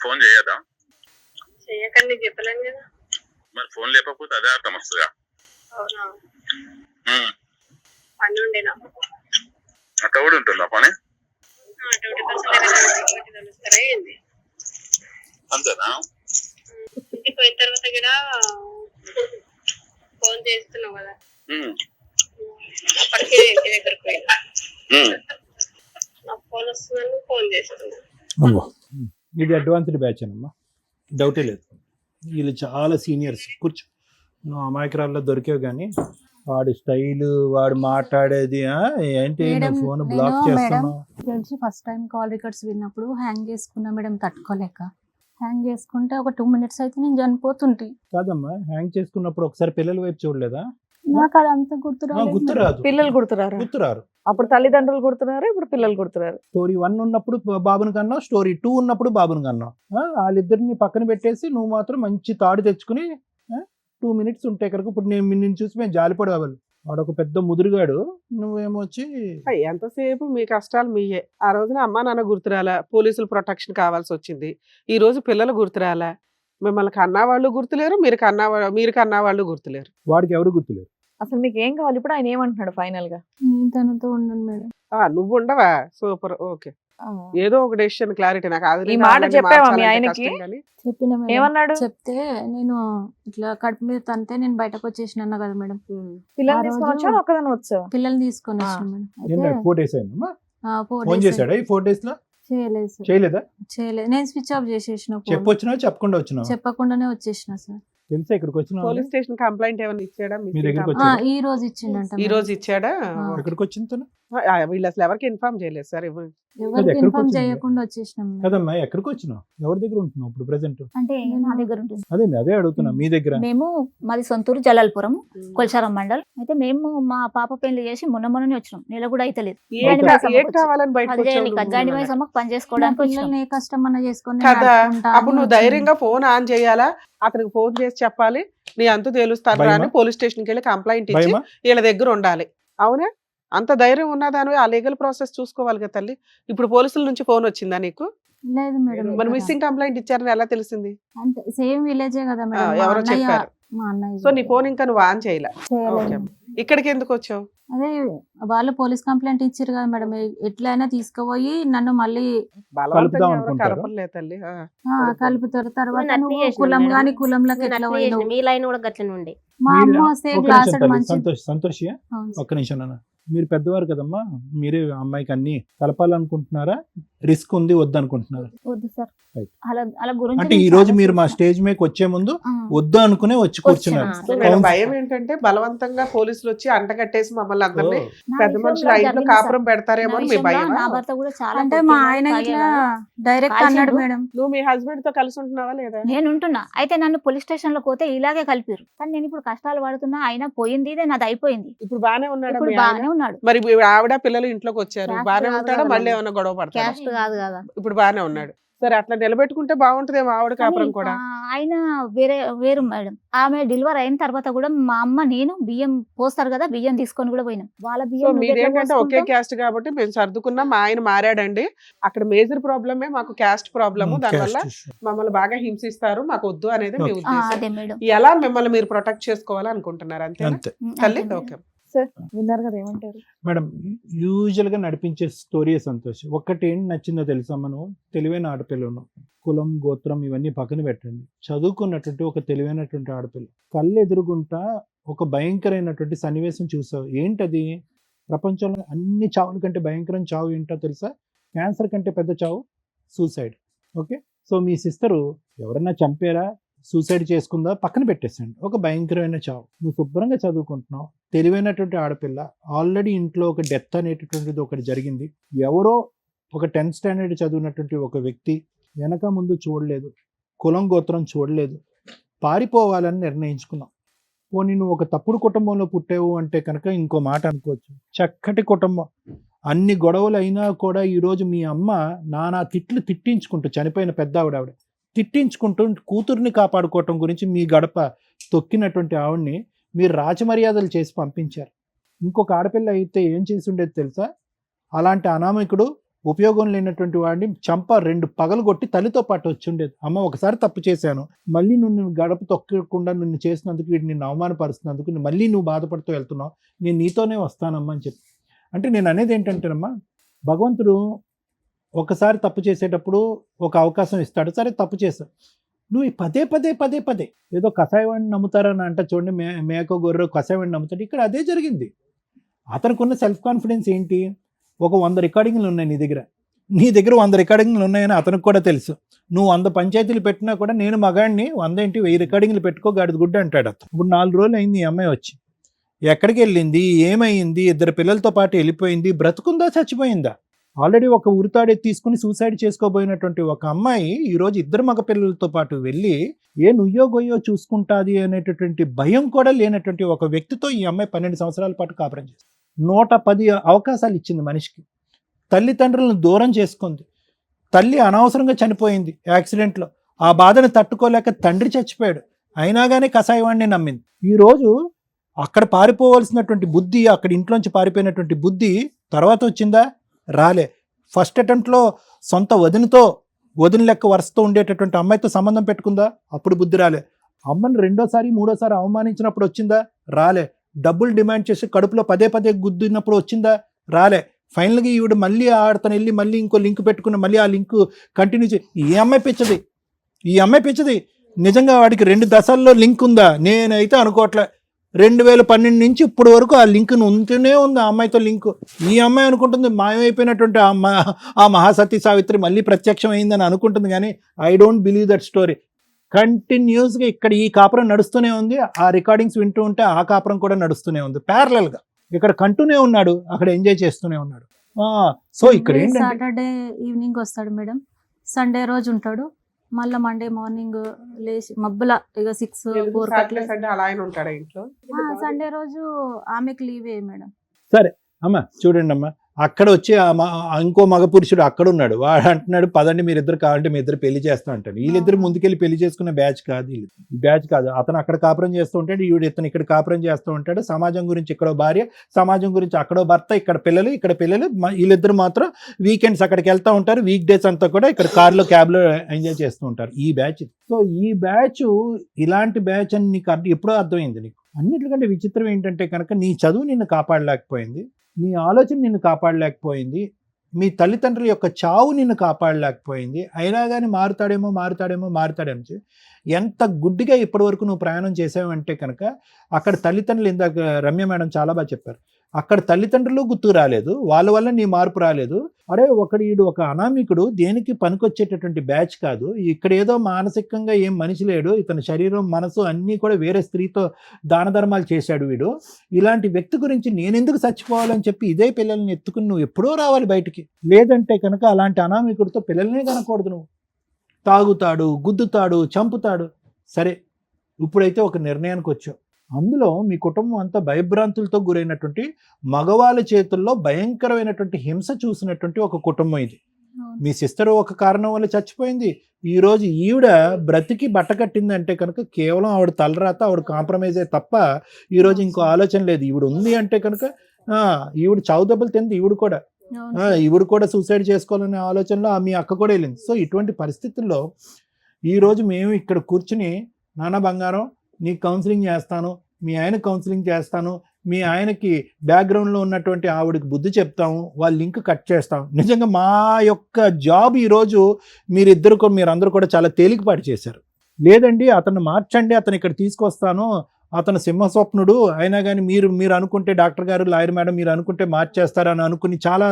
ఫోన్ చేయదా? చెయ్యకండి చెప్పలేను కదా. మరి ఫోన్ లేకపోతే అదే అర్థం వస్తుందా? అవునా? ఉమ్. పని ఉండే నాకు. అట్లా కూడా ఉంటుందా పని? డ్యూటీ కోసం తెలుస్తారా ఏంది? అంతేనా? ఇంటికి పోయిన తర్వాత కూడా ఫోన్ చేస్తున్నావు కదా, ఉమ్. అప్పటికే ఇంటి దగ్గరకు పోయినా ఉమ్. నాకు ఫోన్ వస్తుందని ఫోన్ చేస్తున్నా. ఇది అడ్వాన్స్డ్ బ్యాచ్ అమ్మా, డౌటే లేదు. వీళ్ళు చాలా సీనియర్స్. కూర్చో, నువ్వు అమాయకురాల్లో దొరికేవు కానీ వాడి స్టైల్, వాడు మాట్లాడేది ఏంటి? మేడం, ఫోన్ బ్లాక్ నేను చేస్తున్నావు. తెలిసి ఫస్ట్ టైం కాల్ రికార్డ్స్ విన్నప్పుడు హ్యాంగ్ చేసుకున్నా మేడం, తట్టుకోలేక హ్యాంగ్ చేసుకుంటే ఒక 2 minutes అయితే నేను చనిపోతుంటే. కాదమ్మా, హ్యాంగ్ చేసుకున్నప్పుడు ఒకసారి పిల్లల వైపు చూడలేదా? నాకు అదంతా గుర్తురాదు. పిల్లలు గుర్తురారా? గుర్తురారు. అప్పుడు తల్లిదండ్రులు గుర్తున్నారు, ఇప్పుడు పిల్లలు గుర్తురారు. స్టోరీ 1 ఉన్నప్పుడు బాబుని కన్నావు, స్టోరీ 2 ఉన్నప్పుడు బాబుని కన్నావు. వాళ్ళిద్దరిని పక్కన పెట్టేసి నువ్వు మాత్రం మంచి తాడు తెచ్చుకుని 2 minutes ఉంటే కనుక ఇప్పుడు నిన్ను చూసి మేము జాలిపడేవాళ్ళు. వాడు ఒక పెద్ద ముదురుగాడు, నువ్వేమొచ్చి ఎంతసేపు మీ కష్టాలు మీయే. ఆ రోజున అమ్మా నాన్న గుర్తురాలా, పోలీసులు ప్రొటెక్షన్ కావాల్సి వచ్చింది. ఈ రోజు పిల్లలు గుర్తురాలా, మిమ్మల్ని కన్నా వాళ్ళు గుర్తులేరు, మీరు కన్నా వాళ్ళు గుర్తులేరు. వాడికి ఎవరు గుర్తులేరు. అసలు మీకు ఏం కావాలి ఇప్పుడు? ఆయన ఏమంటున్నాడు ఫైనల్ గా? నేను తనతో ఉండను మేడం. నువ్వు ఉండవా? Super, okay. ఏదో ఒక డెసిషన్ క్లారిటీ. నాకు అది ఈ మాట చెప్పావా మీ ఆయనకి? చెప్పిన మేడం. ఏమన్నాడు? చెప్తే నేను ఇట్లా కడుపు మీద తంతే నేను బయటకు వచ్చేసిన అన్నా కదా మేడం. పిల్లల్ని ఆ తీసుకొని రోజు వచ్చాను, ఒక్కదాన్ని వచ్చావు? పిల్లల్ని తీసుకొని వచ్చిన మేడం. నేను అయితే 4 days అయిందమ్మా. 4 ఫోన్ days చేశాడా ఈ 4 days లో? చేయలేదు సార్. చేయలేదా? చేయలేదు. నేను స్విచ్ ఆఫ్ చేసేసిన phone. చెప్పొచ్చినా చెప్పకుండా వచ్చినావు? చెప్పకుండానే వచ్చేసిన సార్. తెలుసా ఇక్కడికి వచ్చినా? పోలీస్ స్టేషన్ కంప్లైంట్ ఏమైనా ఇచ్చాడా? మీ దగ్గరికి ఆ, వచ్చాడా? ఈ రోజు ఇచ్చిండంట ఈ మేడం. రోజు ఇచ్చాడా? ఎక్కడికి వచ్చింది తను? వీళ్ళు అసలు ఎవరికి ఇన్ఫార్మ్ చేయలేదు సార్. ఎవరికి ఎక్కడికి ఇన్ఫార్మ్ వచ్చింది? చేయకుండా వచ్చేసినాం మేడం. కదమ్మా, ఎక్కడికి వచ్చినావు? ఎవరి దగ్గర ఉంటున్నావు ఇప్పుడు ప్రెసెంట్? అంటే నా దగ్గర ఉంటుంది. అదే అడుగుతున్నా, మీ దగ్గర. మేము మాది సొంతూరు జలాల్పురం, కొల్చారం మండల్. అయితే మేము మా పాప పెళ్లి చేసి మొన్ననే వచ్చినాం, నెల కూడా అయితే లేదు. ఏం కావాలని బయటకు గండి మైసమ్మకు పని చేసుకోవడానికి వచ్చినాం. పిల్లల్ని ఏ కష్టం అన్నా చేసుకొని కదా. నడుపుకుంటా అప్పుడు అని నువ్వు వచ్చినాం. ధైర్యంగా ఫోన్ ఆన్ చేయాలా, అతనికి ఫోన్ చేసి చెప్పాలి, నీ అంతు తేలుస్తాను రా అని భయమా? పోలీస్ స్టేషన్కి వెళ్ళి కంప్లైంట్ ఇచ్చి భయమా? వీళ్ళ దగ్గర ఉండాలి. అవునా? అంత ధైర్యం ఉన్నదానివే ఆ లీగల్ ప్రాసెస్ చూసుకోవాలి కదా తల్లి. ఇప్పుడు పోలీసుల నుంచి ఫోన్ వచ్చిందా నీకు? లేదు మేడం. మరి ఇక్కడ. మిస్సింగ్ కంప్లైంట్ ఇచ్చారని ఎలా తెలిసింది? అంటే సేమ్ విలేజే కదా మేడం. మా ఎవరో అన్నయ్య- చెప్పారు. మా అన్నయ్య సో నీ ఫోన్ ఇంకా నువ్వు ఆన్ చేయలే. చేయలేదు. ఓకే. ఇక్కడికి ఎందుకు వచ్చావు? అదే వాళ్ళు పోలీస్ కంప్లైంట్ ఇచ్చారు కదా మేడం, ఎట్లయినా తీసుకుపోయి నన్ను మళ్ళీ బలవంతంగా కలుపుదాం ఎవరు అనుకుంటారా? కలపలేదు తల్లి. కలుపుతారు. తర్వాత నేను అట్లా నువ్వు చేసిన కులం మేడం. గాని కులంలోకి నేను ఎట్లా అట్లా పోయినావు? చేసిన, మీ లైన్ కూడా గట్లనే ఉండే. మా అమ్మ వీళ్ళ- వస్తే ఒక్క గ్లాస్ నిమిషం తల్లి, మంచి సంతోషియా అవును సార్. ఒక్క నిమిషం నాన్న. మీరు పెద్దవారు కదమ్మా, మీరే అమ్మాయికి అన్ని కలపాలనుకుంటున్నారా, రిస్క్ ఉంది వద్దనుకుంటున్నారా? వద్దు సార్. Right. అలా గురించి అంటే నేను ఈ రోజు చాలా మీరు మా చూసిన. స్టేజ్ మీదకి వచ్చే ముందు ఆ, వద్దు అనుకునే వచ్చి కూర్చున్నారు. వచ్చాను. సో వీళ్ళ భయం ఏంటంటే బలవంతంగా పోలీసులు వచ్చి అంటగట్టేసి మమ్మల్ని అందరినీ నా పెద్ద విషయంలో మనుషులు ఆ ఇంట్లో జరిగింది కాపురం సార్. పెడతారేమో నా అని మీ విషయంలో భయం నా భర్త కూడా చాలా అంటే మా కొట్టేవాడు, ఆయన ఇట్లా తాగేవాడు. డైరెక్ట్ కాల్చిండు. అన్నాడు మేడం. నువ్వు మీ హస్బెండ్ తో కలిసి ఉంటున్నావా లేదా? నేను ఉంటున్నా, అయితే నన్ను పోలీస్ స్టేషన్ లో పోతే ఇలాగే కలిపారు. కానీ నేను ఇప్పుడు కష్టాలు పడుతున్నా, అయినా పోయింది ఇదే నాది అయిపోయింది. ఇప్పుడు బానే ఉన్నాడా ఇప్పుడు మీ ఆయన? బాగానే ఉన్నాడు. మరి మీ ఆవిడ పిల్లలు ఇంట్లోకి వచ్చారు, క్యాస్ట్ బానే కాదు ఉంటాడా? కదా మళ్ళీ మరి. ఏమైనా గొడవ పడతాడా? క్యాస్ట్ కాదు కదా. ఇప్పుడు బానే ఉన్నాడు. సరే, అట్లా నిలబెట్టుకుంటే బాగుంటదేమో ఆవిడ కాపురం కానీ, కూడా. ఆయన వేరు మేడం. ఆమె డెలివరీ అయిన తర్వాత కూడా మా అమ్మ నేను బియ్యం పోస్తారు కదా, బియ్యం తీసుకొని కూడా పోయినాం. వాళ్ళ సో బియ్యం నువ్వు ఎట్లా మీరేంటంటే ఒకే పోసుకుంటావు? క్యాస్ట్ కాబట్టి మేము సర్దుకున్నాం. మా ఆయన మారాడండి, అక్కడ మేజర్ ప్రాబ్లమే మాకు క్యాస్ట్ ప్రాబ్లము. దానివల్ల Caste issue. మమ్మల్ని బాగా హింసిస్తారు, మాకు వద్దు అనేది మీ Okay. ఉద్దేశం. అదే మేడం. ఎలా మిమ్మల్ని మీరు ప్రొటెక్ట్ చేసుకోవాలి అనుకుంటున్నారు అంతే అంతే తల్లి? అంతే ఓకే. మేడం. సార్ విన్నారు కదా, ఏమంటారు? మేడం, యూజువల్ గా నడిపించే స్టోరీ సంతోష్. ఒక్కటి ఏం నచ్చిందో తెలుసా, మనం తెలివైన ఆడపిల్లను, కులం గోత్రం ఇవన్నీ పక్కన పెట్టండి, చదువుకున్నటువంటి ఒక తెలివైనటువంటి ఆడపిల్ల కళ్ళు ఎదురుగుంటా ఒక భయంకరమైనటువంటి సన్నివేశం చూసావు. ఏంటది? ప్రపంచంలో అన్ని చావుల కంటే భయంకరం చావు ఏంటో తెలుసా? క్యాన్సర్ కంటే పెద్ద చావు సూసైడ్. ఓకే, సో మీ సిస్టరు ఎవరన్నా చంపారా, సూసైడ్ చేసుకుందా, పక్కన పెట్టేసండి, ఒక భయంకరమైన చావు. నువ్వు శుభ్రంగా చదువుకుంటున్నావు, తెలివైనటువంటి ఆడపిల్ల, ఆల్రెడీ ఇంట్లో ఒక డెత్ అనేటటువంటిది ఒకటి జరిగింది. ఎవరో ఒక 10th స్టాండర్డ్ చదివినటువంటి ఒక వ్యక్తి వెనక ముందు చూడలేదు, కులం గోత్రం చూడలేదు, పారిపోవాలని నిర్ణయించుకున్నావు. పోనీ నువ్వు ఒక తప్పుడు కుటుంబంలో పుట్టావు అంటే కనుక ఇంకో మాట అనుకోవచ్చు. చక్కటి కుటుంబం, అన్ని గొడవలు అయినా కూడా ఈరోజు మీ అమ్మ నానా తిట్లు తిట్టించుకుంటూ, చనిపోయిన పెద్ద ఆవిడ తిట్టించుకుంటూ కూతుర్ని కాపాడుకోవటం గురించి మీ గడప తొక్కినటువంటి ఆవిడ్ని మీరు రాజమర్యాదలు చేసి పంపించారు. ఇంకొక ఆడపిల్ల అయితే ఏం చేసి ఉండేది తెలుసా? అలాంటి అనామకుడు, ఉపయోగం లేనటువంటి వాడిని చంప 2 పగలు కొట్టి తల్లితో పాటు వచ్చి ఉండేది. అమ్మ ఒకసారి తప్పు చేశాను, మళ్ళీ నిన్ను గడప తొక్కకుండా నిన్ను చేసినందుకు, వీడు నిన్ను అవమానపరుస్తున్నందుకు మళ్ళీ నువ్వు బాధపడుతూ వెళ్తున్నావు, నేను నీతోనే వస్తానమ్మా అని చెప్పి. అంటే నేను అనేది ఏంటంటేనమ్మా, భగవంతుడు ఒకసారి తప్పు చేసేటప్పుడు ఒక అవకాశం ఇస్తాడు. సరే తప్పు చేశావు, నువ్వు ఈ పదే పదే పదే పదే ఏదో కషాయవాడిని నమ్ముతారని అంట చూడండి, మేక గొర్రె కషాయవాడిని నమ్ముతాడు. ఇక్కడ అదే జరిగింది. అతనికి ఉన్న సెల్ఫ్ కాన్ఫిడెన్స్ ఏంటి? ఒక 100 రికార్డింగ్లు ఉన్నాయి నీ దగ్గర 100 రికార్డింగ్లు ఉన్నాయని అతనికి కూడా తెలుసు. నువ్వు 100 పంచాయతీలు పెట్టినా కూడా నేను మగాడిని 100 ఏంటి 1000 రికార్డింగ్లు పెట్టుకో గాడిద గుడ్డ అంటాడు అతను. ఇప్పుడు 4 రోజులు అయింది ఈ అమ్మాయి వచ్చి, ఎక్కడికి వెళ్ళింది, ఏమైంది, 2 పిల్లలతో పాటు వెళ్ళిపోయింది, బ్రతుకుందా చచ్చిపోయిందా? ఆల్రెడీ ఒక ఉరితాడే తీసుకుని సూసైడ్ చేసుకోబోయినటువంటి ఒక అమ్మాయి ఈరోజు 2 మగ పిల్లలతో పాటు వెళ్ళి ఏ నుయ్యో గొయ్యో చూసుకుంటాది అనేటటువంటి భయం కూడా లేనటువంటి ఒక వ్యక్తితో ఈ అమ్మాయి 12 సంవత్సరాల పాటు కాపురం చేస్తుంది. 110 అవకాశాలు ఇచ్చింది మనిషికి, తల్లిదండ్రులను దూరం చేసుకుంది, తల్లి అనవసరంగా చనిపోయింది యాక్సిడెంట్లో, ఆ బాధను తట్టుకోలేక తండ్రి చచ్చిపోయాడు, అయినా కానీ కషాయవాడిని నమ్మింది. ఈరోజు అక్కడ పారిపోవలసినటువంటి బుద్ధి, అక్కడ ఇంట్లోంచి పారిపోయినటువంటి బుద్ధి తర్వాత వచ్చిందా? రాలే. ఫస్ట్ అటెంప్ట్లో సొంత వదిన లెక్క వరుసతో ఉండేటటువంటి అమ్మాయితో సంబంధం పెట్టుకుందా? అప్పుడు బుద్ధి రాలే. అమ్మని 2వ సారి 3వ సారి అవమానించినప్పుడు వచ్చిందా? రాలే. డబ్బులు డిమాండ్ చేసి కడుపులో పదే పదే గుద్దినప్పుడు వచ్చిందా? రాలే. ఫైనల్గా ఈవిడ మళ్ళీ ఆడతను వెళ్ళి మళ్ళీ ఇంకో లింక్ పెట్టుకుని మళ్ళీ ఆ లింక్ కంటిన్యూ చేసి ఈ అమ్మాయి పిచ్చది. నిజంగా వాడికి 2 దశల్లో లింక్ ఉందా? నేనైతే అనుకోవట్లే. 2012 నుంచి ఇప్పుడు వరకు ఆ లింక్ ఉంటూనే ఉంది ఆ అమ్మాయితో లింక్. ఈ అమ్మాయి అనుకుంటుంది మాయమైపోయినటువంటి ఆ మహాసతి సావిత్రి మళ్ళీ ప్రత్యక్షం అయిందని అనుకుంటుంది, కానీ I don't believe that story. కంటిన్యూస్గా ఇక్కడ ఈ కాపురం నడుస్తూనే ఉంది, ఆ రికార్డింగ్స్ వింటూ ఉంటే ఆ కాపురం కూడా నడుస్తూనే ఉంది ప్యారలల్గా. ఇక్కడ కంటూనే ఉన్నాడు, అక్కడ ఎంజాయ్ చేస్తూనే ఉన్నాడు. సో ఇక్కడ ఏంటంటే సాటర్డే ఈవినింగ్ వస్తాడు మేడం, సండే రోజు ఉంటాడు, మళ్ళీ మండే మార్నింగ్ లేచి మబ్బుల ఇక 6-4 సండే అలా ఆయన ఉంటాడా ఇంట్లో? సండే రోజు ఆమెకి లీవే మేడం. సరే అమ్మ చూడండి అమ్మ, అక్కడ వచ్చి ఇంకో మగ పురుషుడు అక్కడ ఉన్నాడు, వాడు అంటున్నాడు పదండి మీరిద్దరు కావాలంటే మీ ఇద్దరు పెళ్లి చేస్తా అంటాడు. వీళ్ళిద్దరు ముందుకెళ్ళి పెళ్లి చేసుకునే బ్యాచ్ కాదు. అతను అక్కడ కాపురం చేస్తూ ఉంటాడు, ఇతను ఇక్కడ కాపురం చేస్తూ ఉంటాడు. సమాజం గురించి ఇక్కడో భార్య, సమాజం గురించి అక్కడో భర్త, ఇక్కడ పిల్లలు. వీళ్ళిద్దరు మాత్రం వీకెండ్స్ అక్కడికి వెళ్తూ ఉంటారు, వీక్ డేస్ అంతా కూడా ఇక్కడ కార్లో క్యాబ్లో ఎంజాయ్ చేస్తూ ఉంటారు ఈ బ్యాచ్. సో ఈ బ్యాచ్ ఇలాంటి బ్యాచ్ అని నీకు ఎప్పుడో అర్థమైంది నీకు. అన్నిటికంటే విచిత్రం ఏంటంటే కనుక నీ చదువు నిన్ను కాపాడలేకపోయింది, నీ ఆలోచన నిన్ను కాపాడలేకపోయింది, మీ తల్లిదండ్రుల యొక్క చావు నిన్ను కాపాడలేకపోయింది. అయినా కానీ మారుతాడేమో ఎంత గుడ్డిగా ఇప్పటి వరకు నువ్వు ప్రయాణం చేసావంటే కనుక అక్కడ తల్లిదండ్రులు, ఇందాక రమ్య మేడం చాలా బాగా చెప్పారు, అక్కడ తల్లిదండ్రులు గుర్తుకు రాలేదు, వాళ్ళ వల్ల నీ మార్పు రాలేదు. అరే వీడు ఒక అనామికుడు, దేనికి పనికొచ్చేటటువంటి బ్యాచ్ కాదు, ఇక్కడ ఏదో మానసికంగా ఏం మనిషి లేడు, ఇతని శరీరం మనసు అన్నీ కూడా వేరే స్త్రీతో దాన ధర్మాలు చేశాడు వీడు, ఇలాంటి వ్యక్తి గురించి నేనెందుకు చచ్చిపోవాలని చెప్పి ఇదే పిల్లల్ని ఎత్తుకుని నువ్వు ఎప్పుడో రావాలి బయటికి. లేదంటే కనుక అలాంటి అనామికుడితో పిల్లల్నే కనకూడదు. నువ్వు తాగుతాడు, గుద్దుతాడు, చంపుతాడు. సరే, ఇప్పుడైతే ఒక నిర్ణయానికి వచ్చావు. అందులో మీ కుటుంబం అంతా భయభ్రాంతులతో గురైనటువంటి, మగవాళ్ళ చేతుల్లో భయంకరమైనటువంటి హింస చూసినటువంటి ఒక కుటుంబం ఇది. మీ సిస్టర్ ఒక కారణం వల్ల చచ్చిపోయింది. ఈరోజు ఈవిడ బ్రతికి బట్ట కట్టింది అంటే కనుక కేవలం ఆవిడ తలరాత, ఆవిడ కాంప్రమైజే తప్ప ఈరోజు ఇంకో ఆలోచన లేదు. ఈవిడ ఉంది అంటే కనుక ఈవిడ చావు దెబ్బలు తింది. ఈవిడ కూడా సూసైడ్ చేసుకోవాలనే ఆలోచనలో మీ అక్క కూడా వెళ్ళింది. సో ఇటువంటి పరిస్థితుల్లో ఈరోజు మేము ఇక్కడ కూర్చుని, నాన్న బంగారం నీకు కౌన్సిలింగ్ చేస్తాను, మీ ఆయన కౌన్సిలింగ్ చేస్తాను, మీ ఆయనకి బ్యాక్గ్రౌండ్లో ఉన్నటువంటి ఆవిడకి బుద్ధి చెప్తాము, వాళ్ళ లింక్ కట్ చేస్తాం. నిజంగా మా యొక్క జాబ్ ఈరోజు మీరందరూ కూడా చాలా తేలికపాటు చేశారు. లేదండి అతను మార్చండి, అతను ఇక్కడ తీసుకొస్తాను, అతను సింహస్వప్నుడు అయినా కానీ మీరు అనుకుంటే, డాక్టర్ గారు, లాయర్ మేడం మీరు అనుకుంటే మార్చేస్తారని అనుకుని చాలా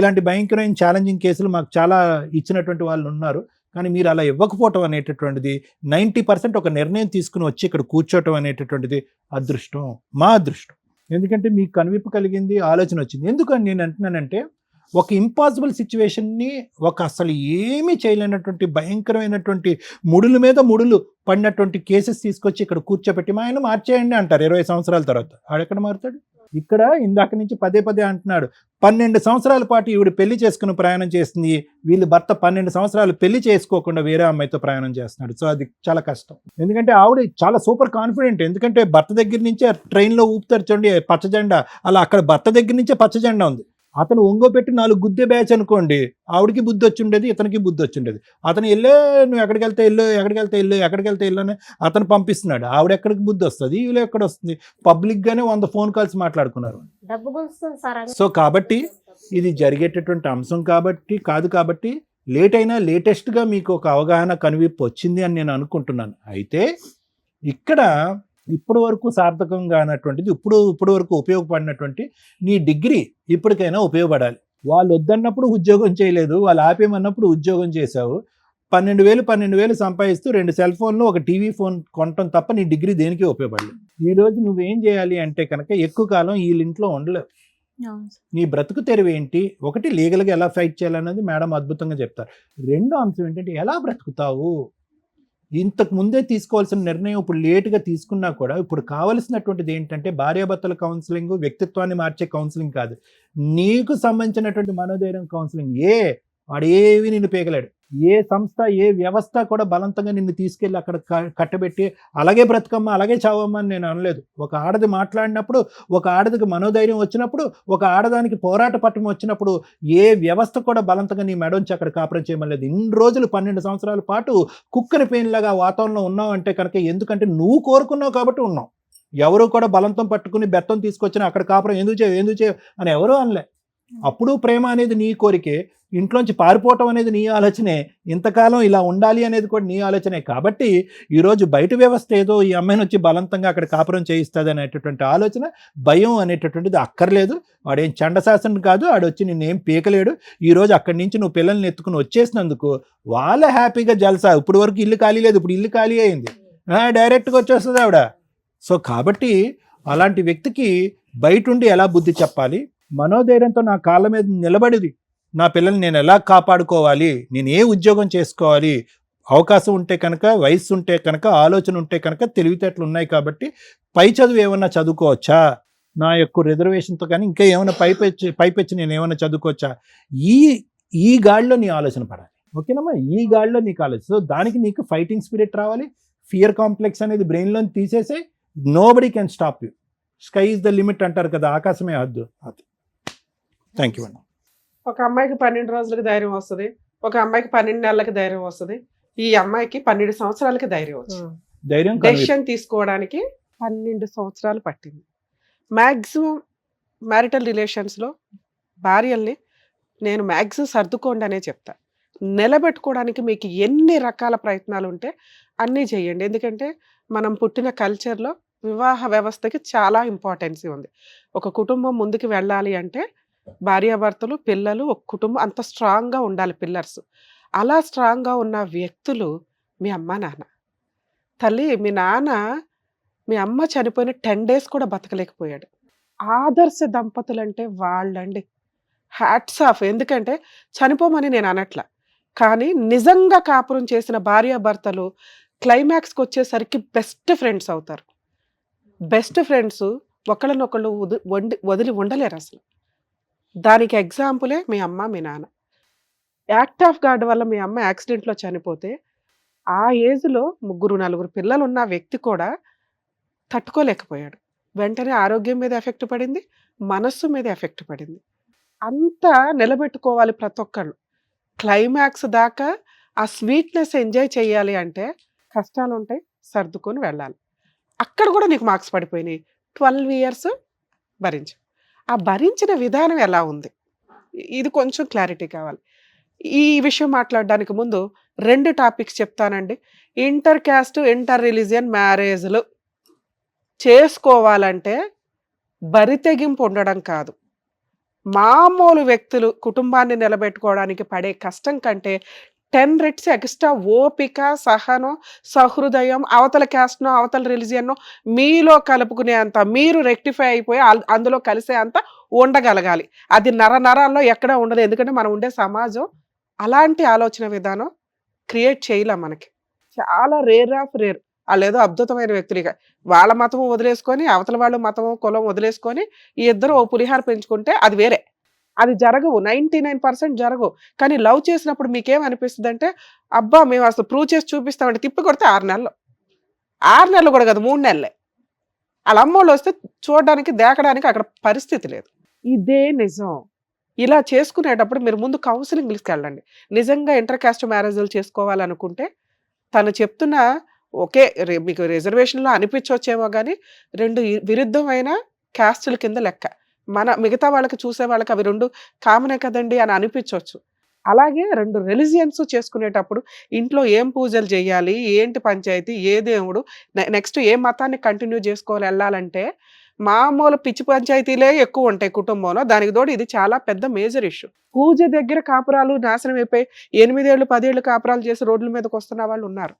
ఇలాంటి భయంకరమైన ఛాలెంజింగ్ కేసులు మాకు చాలా ఇచ్చినటువంటి వాళ్ళు ఉన్నారు. కానీ మీరు అలా ఇవ్వకపోవటం అనేటటువంటిది 90% ఒక నిర్ణయం తీసుకుని వచ్చి ఇక్కడ కూర్చోవటం అనేటటువంటిది అదృష్టం, మా అదృష్టం. ఎందుకంటే మీకు కనువిప్పు కలిగింది, ఆలోచన వచ్చింది. ఎందుకని నేను అంటున్నానంటే, ఒక ఇంపాసిబుల్ సిచ్యువేషన్ని, ఒక అసలు ఏమీ చేయలేనటువంటి భయంకరమైనటువంటి ముడుల మీద ముడులు పడినటువంటి కేసెస్ తీసుకొచ్చి ఇక్కడ కూర్చోబెట్టి మా ఆయన మార్చేయండి అంటారు 20 సంవత్సరాల తర్వాత. ఆడెక్కడ మారుతాడు? ఇక్కడ ఇందాక నుంచి పదే అంటున్నాడు, 12 సంవత్సరాల పాటు ఈవిడ పెళ్లి చేసుకుని ప్రయాణం చేస్తుంది, వీళ్ళు భర్త 12 సంవత్సరాలు పెళ్లి చేసుకోకుండా వేరే అమ్మాయితో ప్రయాణం చేస్తున్నాడు. సో అది చాలా కష్టం. ఎందుకంటే ఆవిడ చాలా సూపర్ కాన్ఫిడెంట్. ఎందుకంటే భర్త దగ్గర నుంచే ట్రైన్లో ఊపుతారు చూడండి పచ్చ జెండా, అలా అక్కడ భర్త దగ్గర నుంచే పచ్చ జెండా ఉంది. అతను ఒంగోపెట్టి 4 గుద్దే బ్యాచ్ అనుకోండి, ఆవిడకి బుద్ధి వచ్చి ఉండేది, ఇతనికి బుద్ధి వచ్చి ఉండేది. అతను నువ్వు ఎక్కడికి వెళ్తే ఇల్లు అని అతను పంపిస్తున్నాడు, ఆవిడ ఎక్కడికి బుద్ధి వస్తుంది, వీళ్ళు ఎక్కడ వస్తుంది? పబ్లిక్గానే 100 ఫోన్ కాల్స్ మాట్లాడుకున్నారు. సో కాబట్టి ఇది జరిగేటటువంటి అంశం కాబట్టి లేట్ అయినా లేటెస్ట్గా మీకు ఒక అవగాహన కనువిప్పు వచ్చింది అని నేను అనుకుంటున్నాను. అయితే ఇక్కడ ఇప్పటి వరకు సార్థకంగా అన్నటువంటిది, ఇప్పుడు వరకు ఉపయోగపడినటువంటి నీ డిగ్రీ ఇప్పటికైనా ఉపయోగపడాలి. వాళ్ళు వద్దన్నప్పుడు ఉద్యోగం చేయలేదు, వాళ్ళు ఆపేమన్నప్పుడు ఉద్యోగం చేశావు. 12,000 సంపాదిస్తూ 2 సెల్ ఫోన్లు, ఒక టీవీ ఫోన్ కొనటం తప్ప నీ డిగ్రీ దేనికి ఉపయోగపడలేదు. ఈరోజు నువ్వేం చేయాలి అంటే కనుక, ఎక్కువ కాలం వీళ్ళింట్లో ఉండలేవు. నీ బ్రతుకు తెరువు ఏంటి? ఒకటి, లీగల్గా ఎలా ఫైట్ చేయాలన్నది మేడం అద్భుతంగా చెప్తారు. రెండో అంశం ఏంటంటే, ఎలా బ్రతుకుతావు? ఇంతకు ముందే తీసుకోవాల్సిన నిర్ణయం ఇప్పుడు లేటుగా తీసుకున్నా కూడా, ఇప్పుడు కావలసినటువంటిది ఏంటంటే భార్యాభర్తల కౌన్సిలింగ్, వ్యక్తిత్వాన్ని మార్చే కౌన్సిలింగ్ కాదు, నీకు సంబంధించినటువంటి మనోధైర్యం కౌన్సిలింగ్. వాడు ఏవి నిన్ను పీకలేడు. ఏ సంస్థ, ఏ వ్యవస్థ కూడా బలవంతంగా నిన్ను తీసుకెళ్ళి అక్కడ కట్టబెట్టి అలాగే బ్రతకమ్మా, అలాగే చావమ్మా అని నేను అనలేదు. ఒక ఆడది మాట్లాడినప్పుడు, ఒక ఆడదికి మనోధైర్యం వచ్చినప్పుడు, ఒక ఆడదానికి పోరాట పట్టం వచ్చినప్పుడు ఏ వ్యవస్థ కూడా బలవంతంగా నీ మెడొంచి అక్కడ కాపురం చేయమలేదు. ఇన్ని రోజులు 12 సంవత్సరాల పాటు కుక్కని పేనులాగా వాతావరణంలో ఉన్నావు అంటే కనుక, ఎందుకంటే నువ్వు కోరుకున్నావు కాబట్టి ఉన్నావు. ఎవరు కూడా బలంతం పట్టుకుని బెత్తం తీసుకొచ్చినా అక్కడ కాపురం ఎందుకు చేయవు అని ఎవరూ అనలే. అప్పుడు ప్రేమ అనేది నీ కోరికే, ఇంట్లోంచి పారిపోవటం అనేది నీ ఆలోచనే, ఇంతకాలం ఇలా ఉండాలి అనేది కూడా నీ ఆలోచనే. కాబట్టి ఈరోజు బయట వ్యవస్థ ఏదో ఈ అమ్మాయిని వచ్చి బలవంతంగా అక్కడ కాపురం చేయిస్తుంది అనేటటువంటి ఆలోచన, భయం అనేటటువంటిది అక్కర్లేదు. వాడేం చండశాసనం కాదు, వాడు వచ్చి నిన్నేం పీకలేడు. ఈరోజు అక్కడి నుంచి నువ్వు పిల్లల్ని ఎత్తుకుని వచ్చేసినందుకు వాళ్ళ హ్యాపీగా జల్సా. ఇప్పుడు వరకు ఇల్లు ఖాళీ లేదు, ఇప్పుడు ఇల్లు ఖాళీ అయింది, డైరెక్ట్గా వచ్చేస్తుంది ఆవిడ. సో కాబట్టి అలాంటి వ్యక్తికి బయట ఉండి ఎలా బుద్ధి చెప్పాలి, మనోధైర్యంతో నా కాళ్ళ మీద నిలబడిది, నా పిల్లల్ని నేను ఎలా కాపాడుకోవాలి, నేను ఏ ఉద్యోగం చేసుకోవాలి, అవకాశం ఉంటే కనుక, వయసు ఉంటే కనుక, ఆలోచన ఉంటే కనుక, తెలివితేటలు ఉన్నాయి కాబట్టి పై చదువు ఏమన్నా చదువుకోవచ్చా, నా యొక్క రిజర్వేషన్తో కానీ ఇంకా ఏమైనా పైపెచ్చి నేను ఏమైనా చదువుకోవచ్చా, ఈ గాడిలో నీ ఆలోచన పడాలి. ఓకేనమ్మా, ఈ గాడిలో నీకు ఆలోచన. సో దానికి నీకు ఫైటింగ్ స్పిరిట్ రావాలి. ఫియర్ కాంప్లెక్స్ అనేది బ్రెయిన్లో తీసేసి, nobody can stop you. Sky is the limit అంటారు కదా, ఆకాశమే హద్దు. థ్యాంక్ యూ అన్న. ఒక అమ్మాయికి 12 రోజులకి ధైర్యం వస్తుంది, ఒక అమ్మాయికి 12 నెలలకి ధైర్యం వస్తుంది. ఈ అమ్మాయికి 12 సంవత్సరాలకి ధైర్యం వచ్చింది. డెసిషన్ తీసుకోవడానికి 12 సంవత్సరాలు పట్టింది. మ్యాక్సిమం మ్యారిటల్ రిలేషన్స్లో భార్యల్ని నేను మ్యాక్సిమం సర్దుకోండి అనే చెప్తా. నిలబెట్టుకోవడానికి మీకు ఎన్ని రకాల ప్రయత్నాలు ఉంటే అన్నీ చేయండి. ఎందుకంటే మనం పుట్టిన కల్చర్లో వివాహ వ్యవస్థకి చాలా ఇంపార్టెన్సీ ఉంది. ఒక కుటుంబం ముందుకు వెళ్ళాలి అంటే భార్యాభర్తలు, పిల్లలు, ఒక కుటుంబం అంత స్ట్రాంగ్‌గా ఉండాలి పిల్లర్స్. అలా స్ట్రాంగ్‌గా ఉన్న వ్యక్తులు మీ అమ్మ, నాన్న. తల్లి మీ అమ్మ చనిపోయిన 10 డేస్ కూడా బతకలేకపోయాడు. ఆదర్శ దంపతులంటే వాళ్ళండి. Hats off. ఎందుకంటే చనిపోమని నేను అనట్లా. కానీ నిజంగా కాపురం చేసిన భార్యాభర్తలు క్లైమాక్స్‌కి వచ్చేసరికి బెస్ట్ ఫ్రెండ్స్ అవుతారు. బెస్ట్ ఫ్రెండ్స్ ఒకళ్ళనొకళ్ళు వదిలి ఉండలేరు అసలు. దానికి ఎగ్జాంపులే మీ అమ్మ, మీ నాన్న. యాక్ట్ ఆఫ్ గాడ్ వల్ల మీ అమ్మ యాక్సిడెంట్‌లో చనిపోతే ఆ ఏజ్‌లో 3, 4 పిల్లలున్న వ్యక్తి కూడా తట్టుకోలేకపోయాడు. వెంటనే ఆరోగ్యం మీద ఎఫెక్ట్ పడింది. మనస్సు మీద ఎఫెక్ట్ పడింది. అంతా నిలబెట్టుకోవాలి ప్రతి ఒక్కళ్ళు. క్లైమాక్స్ దాకా ఆ స్వీట్‌నెస్ ఎంజాయ్ చేయాలి అంటే కష్టాలుంటాయి. సర్దుకొని వెళ్ళాలి. అక్కడ కూడా నీకు మార్క్స్ పడిపోయినాయి. 12 ఇయర్స్ భరించావు. ఆ భరించిన విధానం ఎలా ఉంది? ఇది కొంచెం క్లారిటీ కావాలి. ఈ విషయం మాట్లాడడానికి ముందు 2 టాపిక్స్ చెప్తానండి. ఇంటర్ కాస్ట్, ఇంటర్ రిలీజియన్ మ్యారేజ్‌లు చేసుకోవాలంటే బరితెగింపు ఉండడం కాదు. మామూలు వ్యక్తులు కుటుంబాన్ని నిలబెట్టుకోవడానికి పడే కష్టం కంటే 10 రెట్స్ ఎక్స్ట్రా ఓపిక, సహనం, సహృదయం, అవతల క్యాస్ట్‌నో, అవతల రిలీజియన్‌నో మీలో కలుపుకునే అంత, మీరు రెక్టిఫై అయిపోయి అందులో కలిసే అంత ఉండగలగాలి. అది నరాల్లో ఎక్కడా ఉండదు. ఎందుకంటే మనం ఉండే సమాజం అలాంటి ఆలోచన విధానం క్రియేట్ చేయలేం మనకి. చాలా రేర్ ఆఫ్ రేర్. ఆళ్ళేదో అద్భుతమైన వ్యక్తులు. ఇక వాళ్ళ మతం వదిలేసుకొని, అవతల వాళ్ళ మతం, కులం వదిలేసుకొని ఈ ఇద్దరు ఓ పులిహార పెంచుకుంటే అది వేరే. అది జరగవు. 99% జరగవు. కానీ లవ్ చేసినప్పుడు మీకేమనిపిస్తదంటే, అబ్బా! మేము అసలు ప్రూవ్ చేసి చూపిస్తామంటే తిప్పి కొడితే 6 నెలలు. 6 నెలలు కూడా కాదు, 3 నెలలే. ఆళ్ళ అమ్మోళ్ళొస్తే చూడడానికి, దేకడానికి అక్కడ పరిస్థితి లేదు. ఇదే నిజం. ఇలా చేసుకునేటప్పుడు మీరు ముందు కౌన్సెలింగ్‌లకెళ్ళండి. నిజంగా ఇంటర్ కాస్ట్ మ్యారేజ్‌లు చేసుకోవాలనుకుంటే తను చెప్తున్న మీకు రిజర్వేషన్‌లో అనిపించొచ్చేమో గానీ 2 విరుద్ధమైన కాస్టుల కింద లెక్క. మిగతా వాళ్ళకి చూసే వాళ్ళకి అవి 2 కామనే కదండీ అని అనిపించొచ్చు. అలాగే 2 రిలిజియన్స్ చేసుకునేటప్పుడు ఇంట్లో ఏం పూజలు చేయాలి, ఏంటి పంచాయతీ, ఏ దేవుడు, నెక్స్ట్ ఏ మతాన్ని కంటిన్యూ చేసుకోవాలి ఎళ్ళాలంటే మామూలు పిచ్చి పంచాయతీలే ఎక్కువ ఉంటాయి కుటుంబంలో. దానికి తోడు ఇది చాలా పెద్ద మేజర్ ఇష్యూ. పూజ దగ్గర కాపురాలు నాశనం అయిపోయి 8 ఏళ్ళు, 10 ఏళ్ళు కాపురాలు చేసి రోడ్ల మీదకి వస్తున్న వాళ్ళు ఉన్నారు.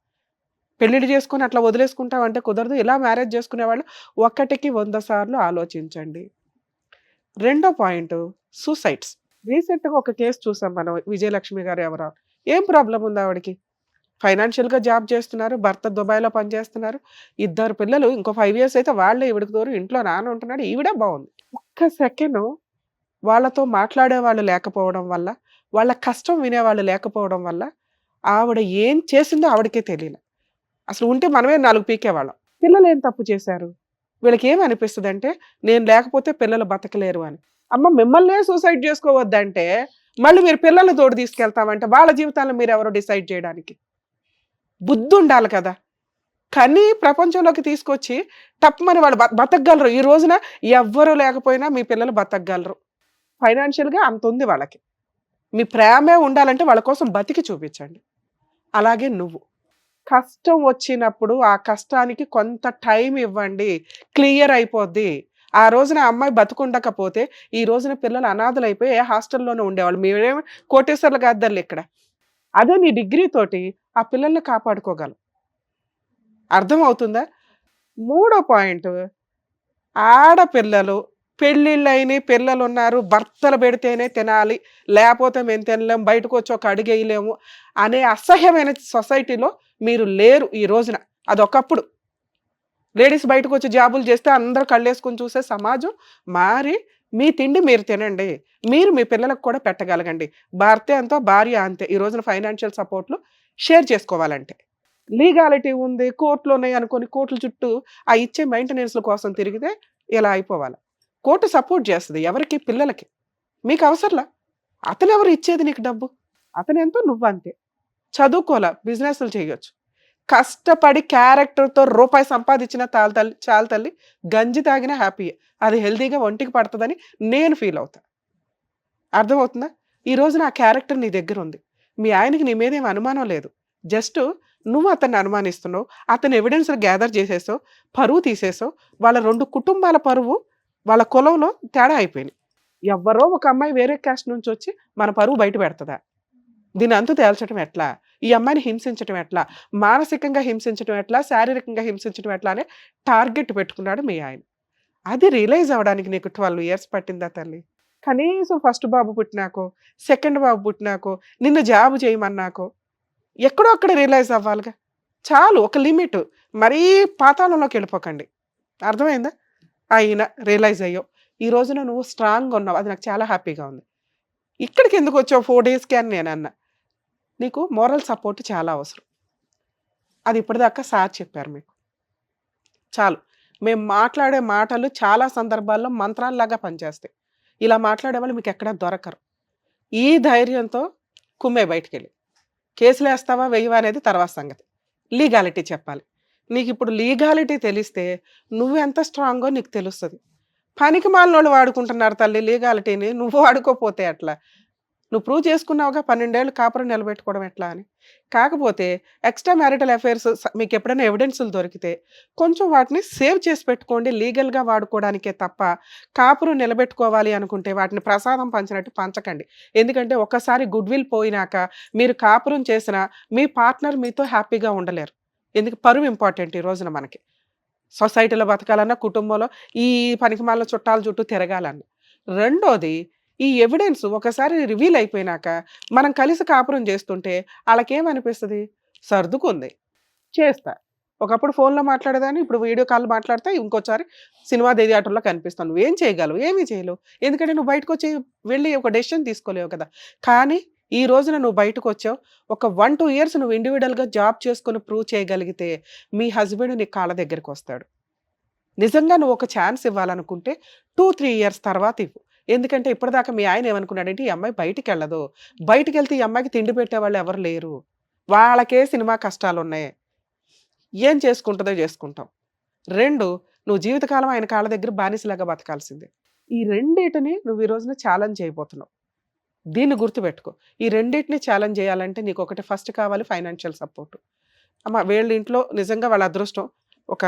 పెళ్లిళ్ళు చేసుకొని అట్లా వదిలేసుకుంటామంటే కుదరదు. ఇలా మ్యారేజ్ చేసుకునేవాళ్ళు 1కి 100 సార్లు ఆలోచించండి. రెండో పాయింట్ సూసైడ్స్. రీసెంట్‌గా ఒక కేసు చూసాం మనం. విజయలక్ష్మి గారు ఎవరో. ఏం ప్రాబ్లమ్ ఉంది ఆవిడకి? ఫైనాన్షియల్‌గా జాబ్ చేస్తున్నారు. భర్త దుబాయ్‌లో పనిచేస్తున్నారు. 2 పిల్లలు. ఇంకో 5 ఇయర్స్ అయితే వాళ్ళే ఈవిడకి తోడు. ఇంట్లో నాన్న ఉంటున్నాడు. ఈవిడే బాగుంది. ఒక్క సెకండ్ వాళ్ళతో మాట్లాడేవాళ్ళు లేకపోవడం వల్ల, వాళ్ళ కష్టం వినేవాళ్ళు లేకపోవడం వల్ల ఆవిడ ఏం చేసిందో ఆవిడకే తెలియలే. అసలు ఉంటే మనమే 4 పీకేవాళ్ళం. పిల్లలు ఏం తప్పు చేశారు? వీళ్ళకి ఏమి అనిపిస్తదంటే నేను లేకపోతే పిల్లలు బతకలేరు అని. అమ్మ మిమ్మల్నే సూసైడ్ చేసుకోవద్దంటే మళ్ళీ మీరు పిల్లల్ని తోడు తీసుకెళ్తామంటే వాళ్ళ జీవితాలను మీరెవరో డిసైడ్ చేయడానికి. బుద్ధి ఉండాలి కదా! కని ప్రపంచంలోకి తీసుకొచ్చి టప్‌మని వాళ్ళు బతకగలరు. ఈ రోజున ఎవ్వరు లేకపోయినా మీ పిల్లలు బతకగలరు. ఫైనాన్షియల్‌గా అంతుంది వాళ్ళకి. మీ ప్రేమే ఉండాలంటే వాళ్ళ కోసం బతికి చూపించండి. అలాగే నువ్వు. కష్టం వచ్చినప్పుడు ఆ కష్టానికి కొంత టైం ఇవ్వండి. క్లియర్ అయిపోద్ది. ఆ రోజున ఆ అమ్మాయి బతికుండకపోతే ఈ రోజున పిల్లలు అనాథలైపోయి ఏ హాస్టల్‌లోనే ఉండేవాళ్ళు. మీరేమో కోటేశ్వర్లు గాద్దర్లు ఇక్కడ. అదే నీ డిగ్రీ తోటి ఆ పిల్లల్ని కాపాడుకోగలవు. అర్థమవుతుందా? మూడో పాయింట్ ఆడపిల్లలు పెళ్ళిళ్ళైనయి, పిల్లలున్నారు, భర్తలు పెడితేనే తినాలి, లేపోతే మేము తినలేం, బయటకు వచ్చి ఒక అడుగేయలేము అనే అసహ్యమైన సొసైటీలో మీరు లేరు ఈ రోజున. అదొకప్పుడు. లేడీస్ బయటకు వచ్చి జాబులు చేస్తే అందరూ కళ్ళేసుకొని చూసే సమాజం మారి మీ తిండి మీరు తినండి. మీరు మీ పిల్లలకు కూడా పెట్టగలగండి. భర్త ఎంతో, భార్య అంతే. ఈ రోజున ఫైనాన్షియల్ సపోర్ట్లు షేర్ చేసుకోవాలంటే. లీగాలిటీ ఉంది, కోర్టులు ఉన్నాయి అనుకోని కోర్టుల చుట్టూ ఆ ఇచ్చే మెయింటెనెన్స్‌ల కోసం తిరిగితే ఇలా అయిపోవాలి. కోర్టు సపోర్ట్ చేస్తది. ఎవరికి? పిల్లలకి. మీకు అవసరంలా. అతనెవరు ఇచ్చేది నీకు డబ్బు? అతనెంతో నువ్వంతే. చదువుకోలా, బిజినెస్‌లు చేయొచ్చు. కష్టపడి క్యారెక్టర్‌తో రూపాయి సంపాదించినా చాలు తల్లి. గంజి తాగినా హ్యాపీయే. అది హెల్తీగా ఒంటికి పడతదని నేను ఫీల్ అవుతా. అర్థమవుతుందా? ఈ రోజున ఆ క్యారెక్టర్ నీ దగ్గర ఉంది. మీ ఆయనకి నీ మీద ఏమి అనుమానం లేదు. జస్ట్ నువ్వు అతన్ని అనుమానిస్తున్నావు, అతను ఎవిడెన్స్ గ్యాదర్ చేసేసావు, పరువు తీసేసావు, వాళ్ళ 2 కుటుంబాల పరువు వాళ్ళ కులంలో తేడా అయిపోయినాయి. ఎవరో ఒక అమ్మాయి వేరే క్యాస్ట్ నుంచి వచ్చి మన పరువు బయట పెడతదా? దీని అంతు తేల్చడం ఎట్లా? ఈ అమ్మాయిని హింసించడం ఎట్లా? మానసికంగా హింసించడం ఎట్లా? శారీరకంగా హింసించడం ఎట్లా అనే టార్గెట్ పెట్టుకున్నాడు మీ ఆయన. అది రియలైజ్ అవ్వడానికి నీకు 12 ఇయర్స్ పట్టిందా తల్లి? కనీసం ఫస్ట్ బాబు పుట్టినాకో, సెకండ్ బాబు పుట్టినాకో, నిన్ను జాబ్ చేయమన్నాకో ఎక్కడో అక్కడ రియలైజ్ అవ్వాలిగా. చాలు, ఒక లిమిట్. మరీ పాతాళంలోకి వెళ్ళిపోకండి. అర్థమైందా? అయినా రియలైజ్ అయ్యావు. ఈ రోజున నువ్వు స్ట్రాంగ్గా ఉన్నావు, అది నాకు చాలా హ్యాపీగా ఉంది. ఇక్కడికి ఎందుకు వచ్చావు 4 డేస్కి అని నేను అన్నా. నీకు మోరల్ సపోర్ట్ చాలా అవసరం. అది ఇప్పటిదాకా సార్ చెప్పారు మీకు. చాలు, మేము మాట్లాడే మాటలు చాలా సందర్భాల్లో మంత్రాల్లాగా పనిచేస్తాయి. ఇలా మాట్లాడే వాళ్ళు మీకు ఎక్కడా దొరకరు. ఈ ధైర్యంతో కుమ్మే బయటికెళ్ళి కేసులు వేస్తావా వెయ్యవా అనేది తర్వాత సంగతి. లీగాలిటీ చెప్పాలి. నీకు ఇప్పుడు లీగాలిటీ తెలిస్తే నువ్వెంత స్ట్రాంగో నీకు తెలుస్తుంది. పనికి మాలినోళ్ళు వాడుకుంటున్నారు తల్లి లీగాలిటీని, నువ్వు వాడుకోపోతే అట్లా. నువ్వు ప్రూవ్ చేసుకున్నావుగా 12 ఏళ్ళు కాపురం నిలబెట్టుకోవడం ఎట్లా అని. కాకపోతే ఎక్స్ట్రా మ్యారిటల్ అఫైర్స్ మీకు ఎప్పుడైనా ఎవిడెన్సులు దొరికితే కొంచెం వాటిని సేవ్ చేసి పెట్టుకోండి, లీగల్గా వాడుకోవడానికే తప్ప కాపురం నిలబెట్టుకోవాలి అనుకుంటే వాటిని ప్రసాదం పంచినట్టు పంచకండి. ఎందుకంటే ఒకసారి గుడ్ విల్ పోయినాక మీరు కాపురం చేసినా మీ పార్ట్నర్ మీతో హ్యాపీగా ఉండలేరు. ఎందుకు? పరువు ఇంపార్టెంట్ ఈ రోజున మనకి. సొసైటీలో బతకాలన్నా, కుటుంబంలో ఈ పనికిమాల చుట్టాల చుట్టూ తిరగాలన్నా. రెండోది, ఈ ఎవిడెన్స్ ఒకసారి రివీల్ అయిపోయినాక మనం కలిసి కాపురం చేస్తుంటే వాళ్ళకేమనిపిస్తుంది? సర్దుకుంది, చేస్తా. ఒకప్పుడు ఫోన్లో మాట్లాడేదాన్ని, ఇప్పుడు వీడియో కాల్ మాట్లాడితే ఇంకోసారి సినిమా థియేటర్లో కనిపిస్తాను. నువ్వేం చేయగలవు? ఏమీ చేయలేవు. ఎందుకంటే నువ్వు బయటకు వచ్చి వెళ్ళి ఒక డెసిషన్ తీసుకోలేవు కదా. కానీ ఈ రోజున నువ్వు బయటకు వచ్చావు, ఒక 1-2 ఇయర్స్ నువ్వు ఇండివిజువల్గా జాబ్ చేసుకొని ప్రూవ్ చేయగలిగితే మీ హస్బెండ్ నీ కాళ్ళ దగ్గరికి వస్తాడు. నిజంగా నువ్వు ఒక ఛాన్స్ ఇవ్వాలనుకుంటే 2-3 ఇయర్స్ తర్వాత ఇవ్వు. ఎందుకంటే ఇప్పటిదాకా మీ ఆయన ఏమనుకున్నాడంటే ఈ అమ్మాయి బయటికి వెళ్ళదు, బయటికి వెళ్తే ఈ అమ్మాయికి తిండి పెట్టేవాళ్ళు ఎవరు లేరు, వాళ్ళకే సినిమా కష్టాలు ఉన్నాయి, ఏం చేసుకుంటుందో చేసుకుంటాం. 2, నువ్వు జీవితకాలం ఆయన కాళ్ళ దగ్గర బానిసలాగా బతకాల్సిందే. ఈ రెండింటిని నువ్వు ఈ రోజున ఛాలెంజ్ చేయబోతున్నావు. దీన్ని గుర్తుపెట్టుకో. ఈ రెండింటిని ఛాలెంజ్ చేయాలంటే నీకు ఒకటి ఫస్ట్ కావాలి, ఫైనాన్షియల్ సపోర్ట్. అమ్మ వీళ్ళ ఇంట్లో నిజంగా వాళ్ళ అదృష్టం, ఒక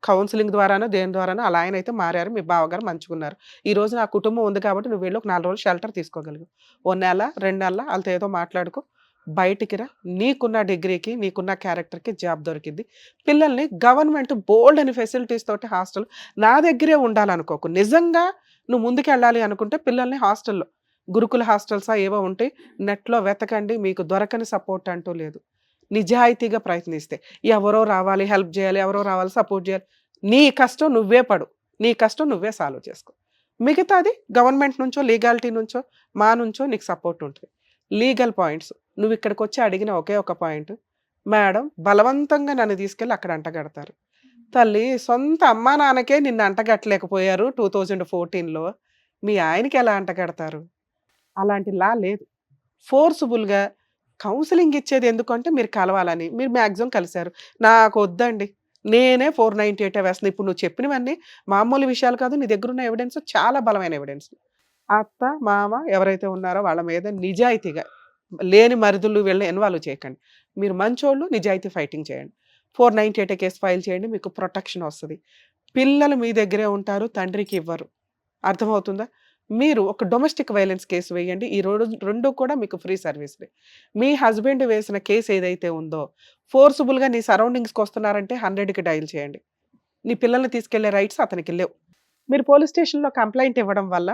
కౌన్సిలింగ్ ద్వారానో దేని ద్వారానో అలా ఆయన అయితే మారారు, మీ బావగారు మంచుకున్నారు. ఈ రోజు నా కుటుంబం ఉంది కాబట్టి నువ్వు వెళ్ళి ఒక 4 రోజులు షెల్టర్ తీసుకోగలిగావు. 1 నెల 2 నెలల వాళ్ళతో ఏదో మాట్లాడుకో, బయటికి రా. నీకున్న డిగ్రీకి నీకున్న క్యారెక్టర్కి జాబ్ దొరికింది. పిల్లల్ని గవర్నమెంట్ బోల్డ్ అని ఫెసిలిటీస్ తోటి హాస్టల్ నా దగ్గరే ఉండాలనుకోకు. నిజంగా నువ్వు ముందుకు వెళ్ళాలి అనుకుంటే పిల్లల్ని హాస్టల్లో, గురుకుల హాస్టల్సా ఏవో ఉంటాయి, నెట్లో వెతకండి. మీకు దొరకని సపోర్ట్ అంటూ లేదు. నిజాయితీగా ప్రయత్నిస్తే ఎవరో రావాలి హెల్ప్ చేయాలి, ఎవరో రావాలి సపోర్ట్ చేయాలి, నీ కష్టం నువ్వే పడు, నీ కష్టం నువ్వే సాల్వ్ చేసుకో. మిగతాది గవర్నమెంట్ నుంచో లీగాలిటీ నుంచో మా నుంచో నీకు సపోర్ట్ ఉంటుంది. లీగల్ పాయింట్స్ నువ్వు ఇక్కడికి వచ్చి అడిగిన ఒకే ఒక పాయింట్, మేడం బలవంతంగా నన్ను తీసుకెళ్ళి అక్కడ అంటగడతారు. తల్లి, సొంత అమ్మా నాన్నకే నిన్ను అంటగట్టలేకపోయారు 2014లో, మీ ఆయనకి ఎలా అంటగడతారు? అలాంటి లా లేదు. ఫోర్సుబుల్గా కౌన్సిలింగ్ ఇచ్చేది ఎందుకంటే మీరు కలవాలని. మీరు మ్యాక్సిమం కలిశారు. నాకు వద్దండి, నేనే 498 వేస్తాను. ఇప్పుడు నువ్వు చెప్పినవన్నీ మామూలు విషయాలు కాదు, నీ దగ్గర ఉన్న ఎవిడెన్స్ చాలా బలమైన ఎవిడెన్స్. అత్త మామ ఎవరైతే ఉన్నారో వాళ్ళ మీద నిజాయితీగా, లేని మరిదులు వీళ్ళని ఇన్వాల్వ్ చేయకండి. మీరు మంచోళ్ళు, నిజాయితీ ఫైటింగ్ చేయండి. 498 కేసు ఫైల్ చేయండి, మీకు ప్రొటెక్షన్ వస్తుంది. పిల్లలు మీ దగ్గరే ఉంటారు, తండ్రికి ఇవ్వరు. అర్థమవుతుందా? మీరు ఒక డొమెస్టిక్ వైలెన్స్ కేసు వేయండి. ఈ రెండు కూడా మీకు ఫ్రీ సర్వీస్లే. మీ హస్బెండ్ వేసిన కేసు ఏదైతే ఉందో ఫోర్సుబుల్గా నీ సరౌండింగ్స్కి వస్తున్నారంటే 100కి డైల్ చేయండి. నీ పిల్లల్ని తీసుకెళ్లే రైట్స్ అతనికి లేవు. మీరు పోలీస్ స్టేషన్లో కంప్లైంట్ ఇవ్వడం వల్ల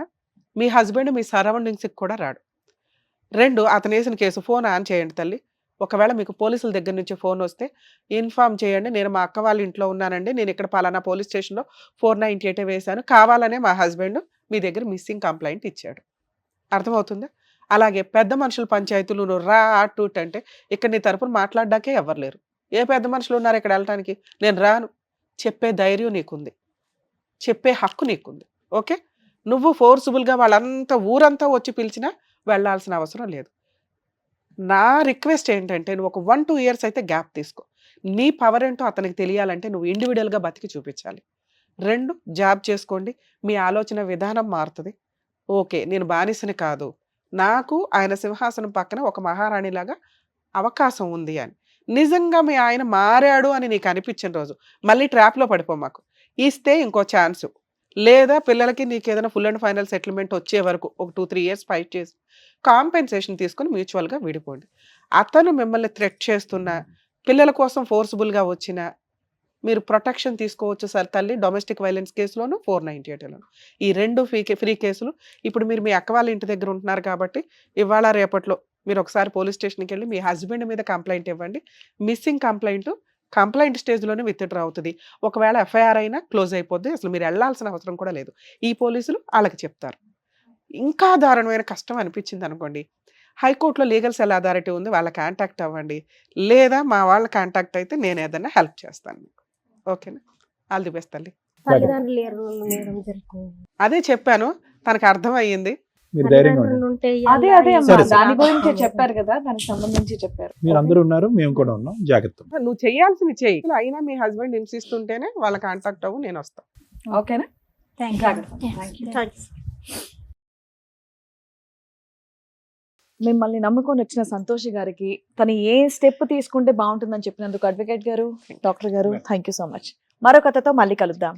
మీ హస్బెండ్ మీ సరౌండింగ్స్కి కూడా రాడు. 2, అతను వేసిన కేసు ఫోన్ ఆన్ చేయండి తల్లి. ఒకవేళ మీకు పోలీసుల దగ్గర నుంచి ఫోన్ వస్తే ఇన్ఫామ్ చేయండి, నేను మా అక్క వాళ్ళ ఇంట్లో ఉన్నానండి, నేను ఇక్కడ పలానా పోలీస్ స్టేషన్లో 498 వేశాను, కావాలనే మా హస్బెండ్ మీ దగ్గర మిస్సింగ్ కంప్లైంట్ ఇచ్చాడు. అర్థమవుతుందా? అలాగే పెద్ద మనుషుల పంచాయతీలు నువ్వు రా అటు అంటే ఇక్కడ నీ తరపున మాట్లాడడాకే ఎవరు లేరు. ఏ పెద్ద మనుషులు ఉన్నారు ఇక్కడ వెళ్ళటానికి? నేను రాను చెప్పే ధైర్యం నీకుంది, చెప్పే హక్కు నీకుంది. ఓకే, నువ్వు ఫోర్సుబుల్గా వాళ్ళంతా ఊరంతా వచ్చి పిలిచినా వెళ్ళాల్సిన అవసరం లేదు. నా రిక్వెస్ట్ ఏంటంటే నువ్వు ఒక 1-2 ఇయర్స్ అయితే గ్యాప్ తీసుకో. నీ పవర్ ఏంటో అతనికి తెలియాలంటే నువ్వు ఇండివిజువల్గా బతికి చూపించాలి. 2, జాబ్ చేసుకోండి, మీ ఆలోచన విధానం మారుతుంది. ఓకే, నేను బానిసని కాదు, నాకు ఆయన సింహాసనం పక్కన ఒక మహారాణిలాగా అవకాశం ఉంది అని నిజంగా మీ ఆయన మారాడు అని నీకు అనిపించిన రోజు మళ్ళీ ట్రాప్లో పడిపో మాకు. ఇస్తే ఇంకో ఛాన్సు, లేదా పిల్లలకి నీకు ఏదైనా ఫుల్ అండ్ ఫైనల్ సెటిల్మెంట్ వచ్చే వరకు ఒక 2-3 ఇయర్స్ ఫైట్ చేసి కాంపెన్సేషన్ తీసుకుని మ్యూచువల్గా విడిపోండి. అతను మిమ్మల్ని థ్రెట్ చేస్తున్నా, పిల్లల కోసం ఫోర్స్బుల్గా వచ్చినా మీరు ప్రొటెక్షన్ తీసుకోవచ్చు సార్ తల్లి. డొమెస్టిక్ వైలెన్స్ కేసులోను 498లోను ఈ 2 ఫ్రీ కేసులు. ఇప్పుడు మీరు మీ అక్క వాళ్ళ ఇంటి దగ్గర ఉంటున్నారు కాబట్టి ఇవాళ రేపట్లో మీరు ఒకసారి పోలీస్ స్టేషన్కి వెళ్ళి మీ హస్బెండ్ మీద కంప్లైంట్ ఇవ్వండి. మిస్సింగ్ కంప్లైంట్ స్టేజ్లోనే విత్డ్రా అవుతుంది. ఒకవేళ ఎఫ్ఐఆర్ అయినా క్లోజ్ అయిపోద్ది. అసలు మీరు వెళ్ళాల్సిన అవసరం కూడా లేదు. ఈ పోలీసులు వాళ్ళకి చెప్తారు. ఇంకా దారుణమైన కష్టం అనిపించింది అనుకోండి, హైకోర్టులో లీగల్ సెల్ అథారిటీ ఉంది, వాళ్ళ కాంటాక్ట్ అవ్వండి. లేదా మా వాళ్ళ కాంటాక్ట్ అయితే నేను ఏదైనా హెల్ప్ చేస్తాను మీకు. ఓకేనా? ఆల్ ది బెస్ట్ తల్లి. తల్లిదండ్రులు లేరు మేడం జరుగుతుంది. అదే చెప్పాను, తనకు అర్థమయ్యింది. మీరు ధైర్యంగా ఉండండి. తల్లిదండ్రులు ఉంటే అదే ఎలా అదే అమ్మా, సరే, సరే. దాని గురించి చెప్పారు కదా, దానికి సంబంధించి చెప్పారు. మీరు అందరూ ఉన్నారు, మేము కూడా ఉన్నాం, జాగ్రత్త. నువ్వు చేయాల్సింది చెయ్యి. అయినా మీ హస్బెండ్ హింసిస్తుంటేనే వాళ్ళ కాంటాక్ట్ అవ్వు, నేను వస్తాను. ఓకేనా? థ్యాంక్ జాగ్రత్త. యూ. Thank you. మిమ్మల్ని నమ్ముకొని వచ్చిన సంతోషి గారికి తను ఏ స్టెప్ తీసుకుంటే బాగుంటుందని చెప్పినందుకు అడ్వకేట్ గారు, డాక్టర్ గారు, థ్యాంక్ యూ సో మచ్. మరో కథతో మళ్ళీ కలుద్దాం.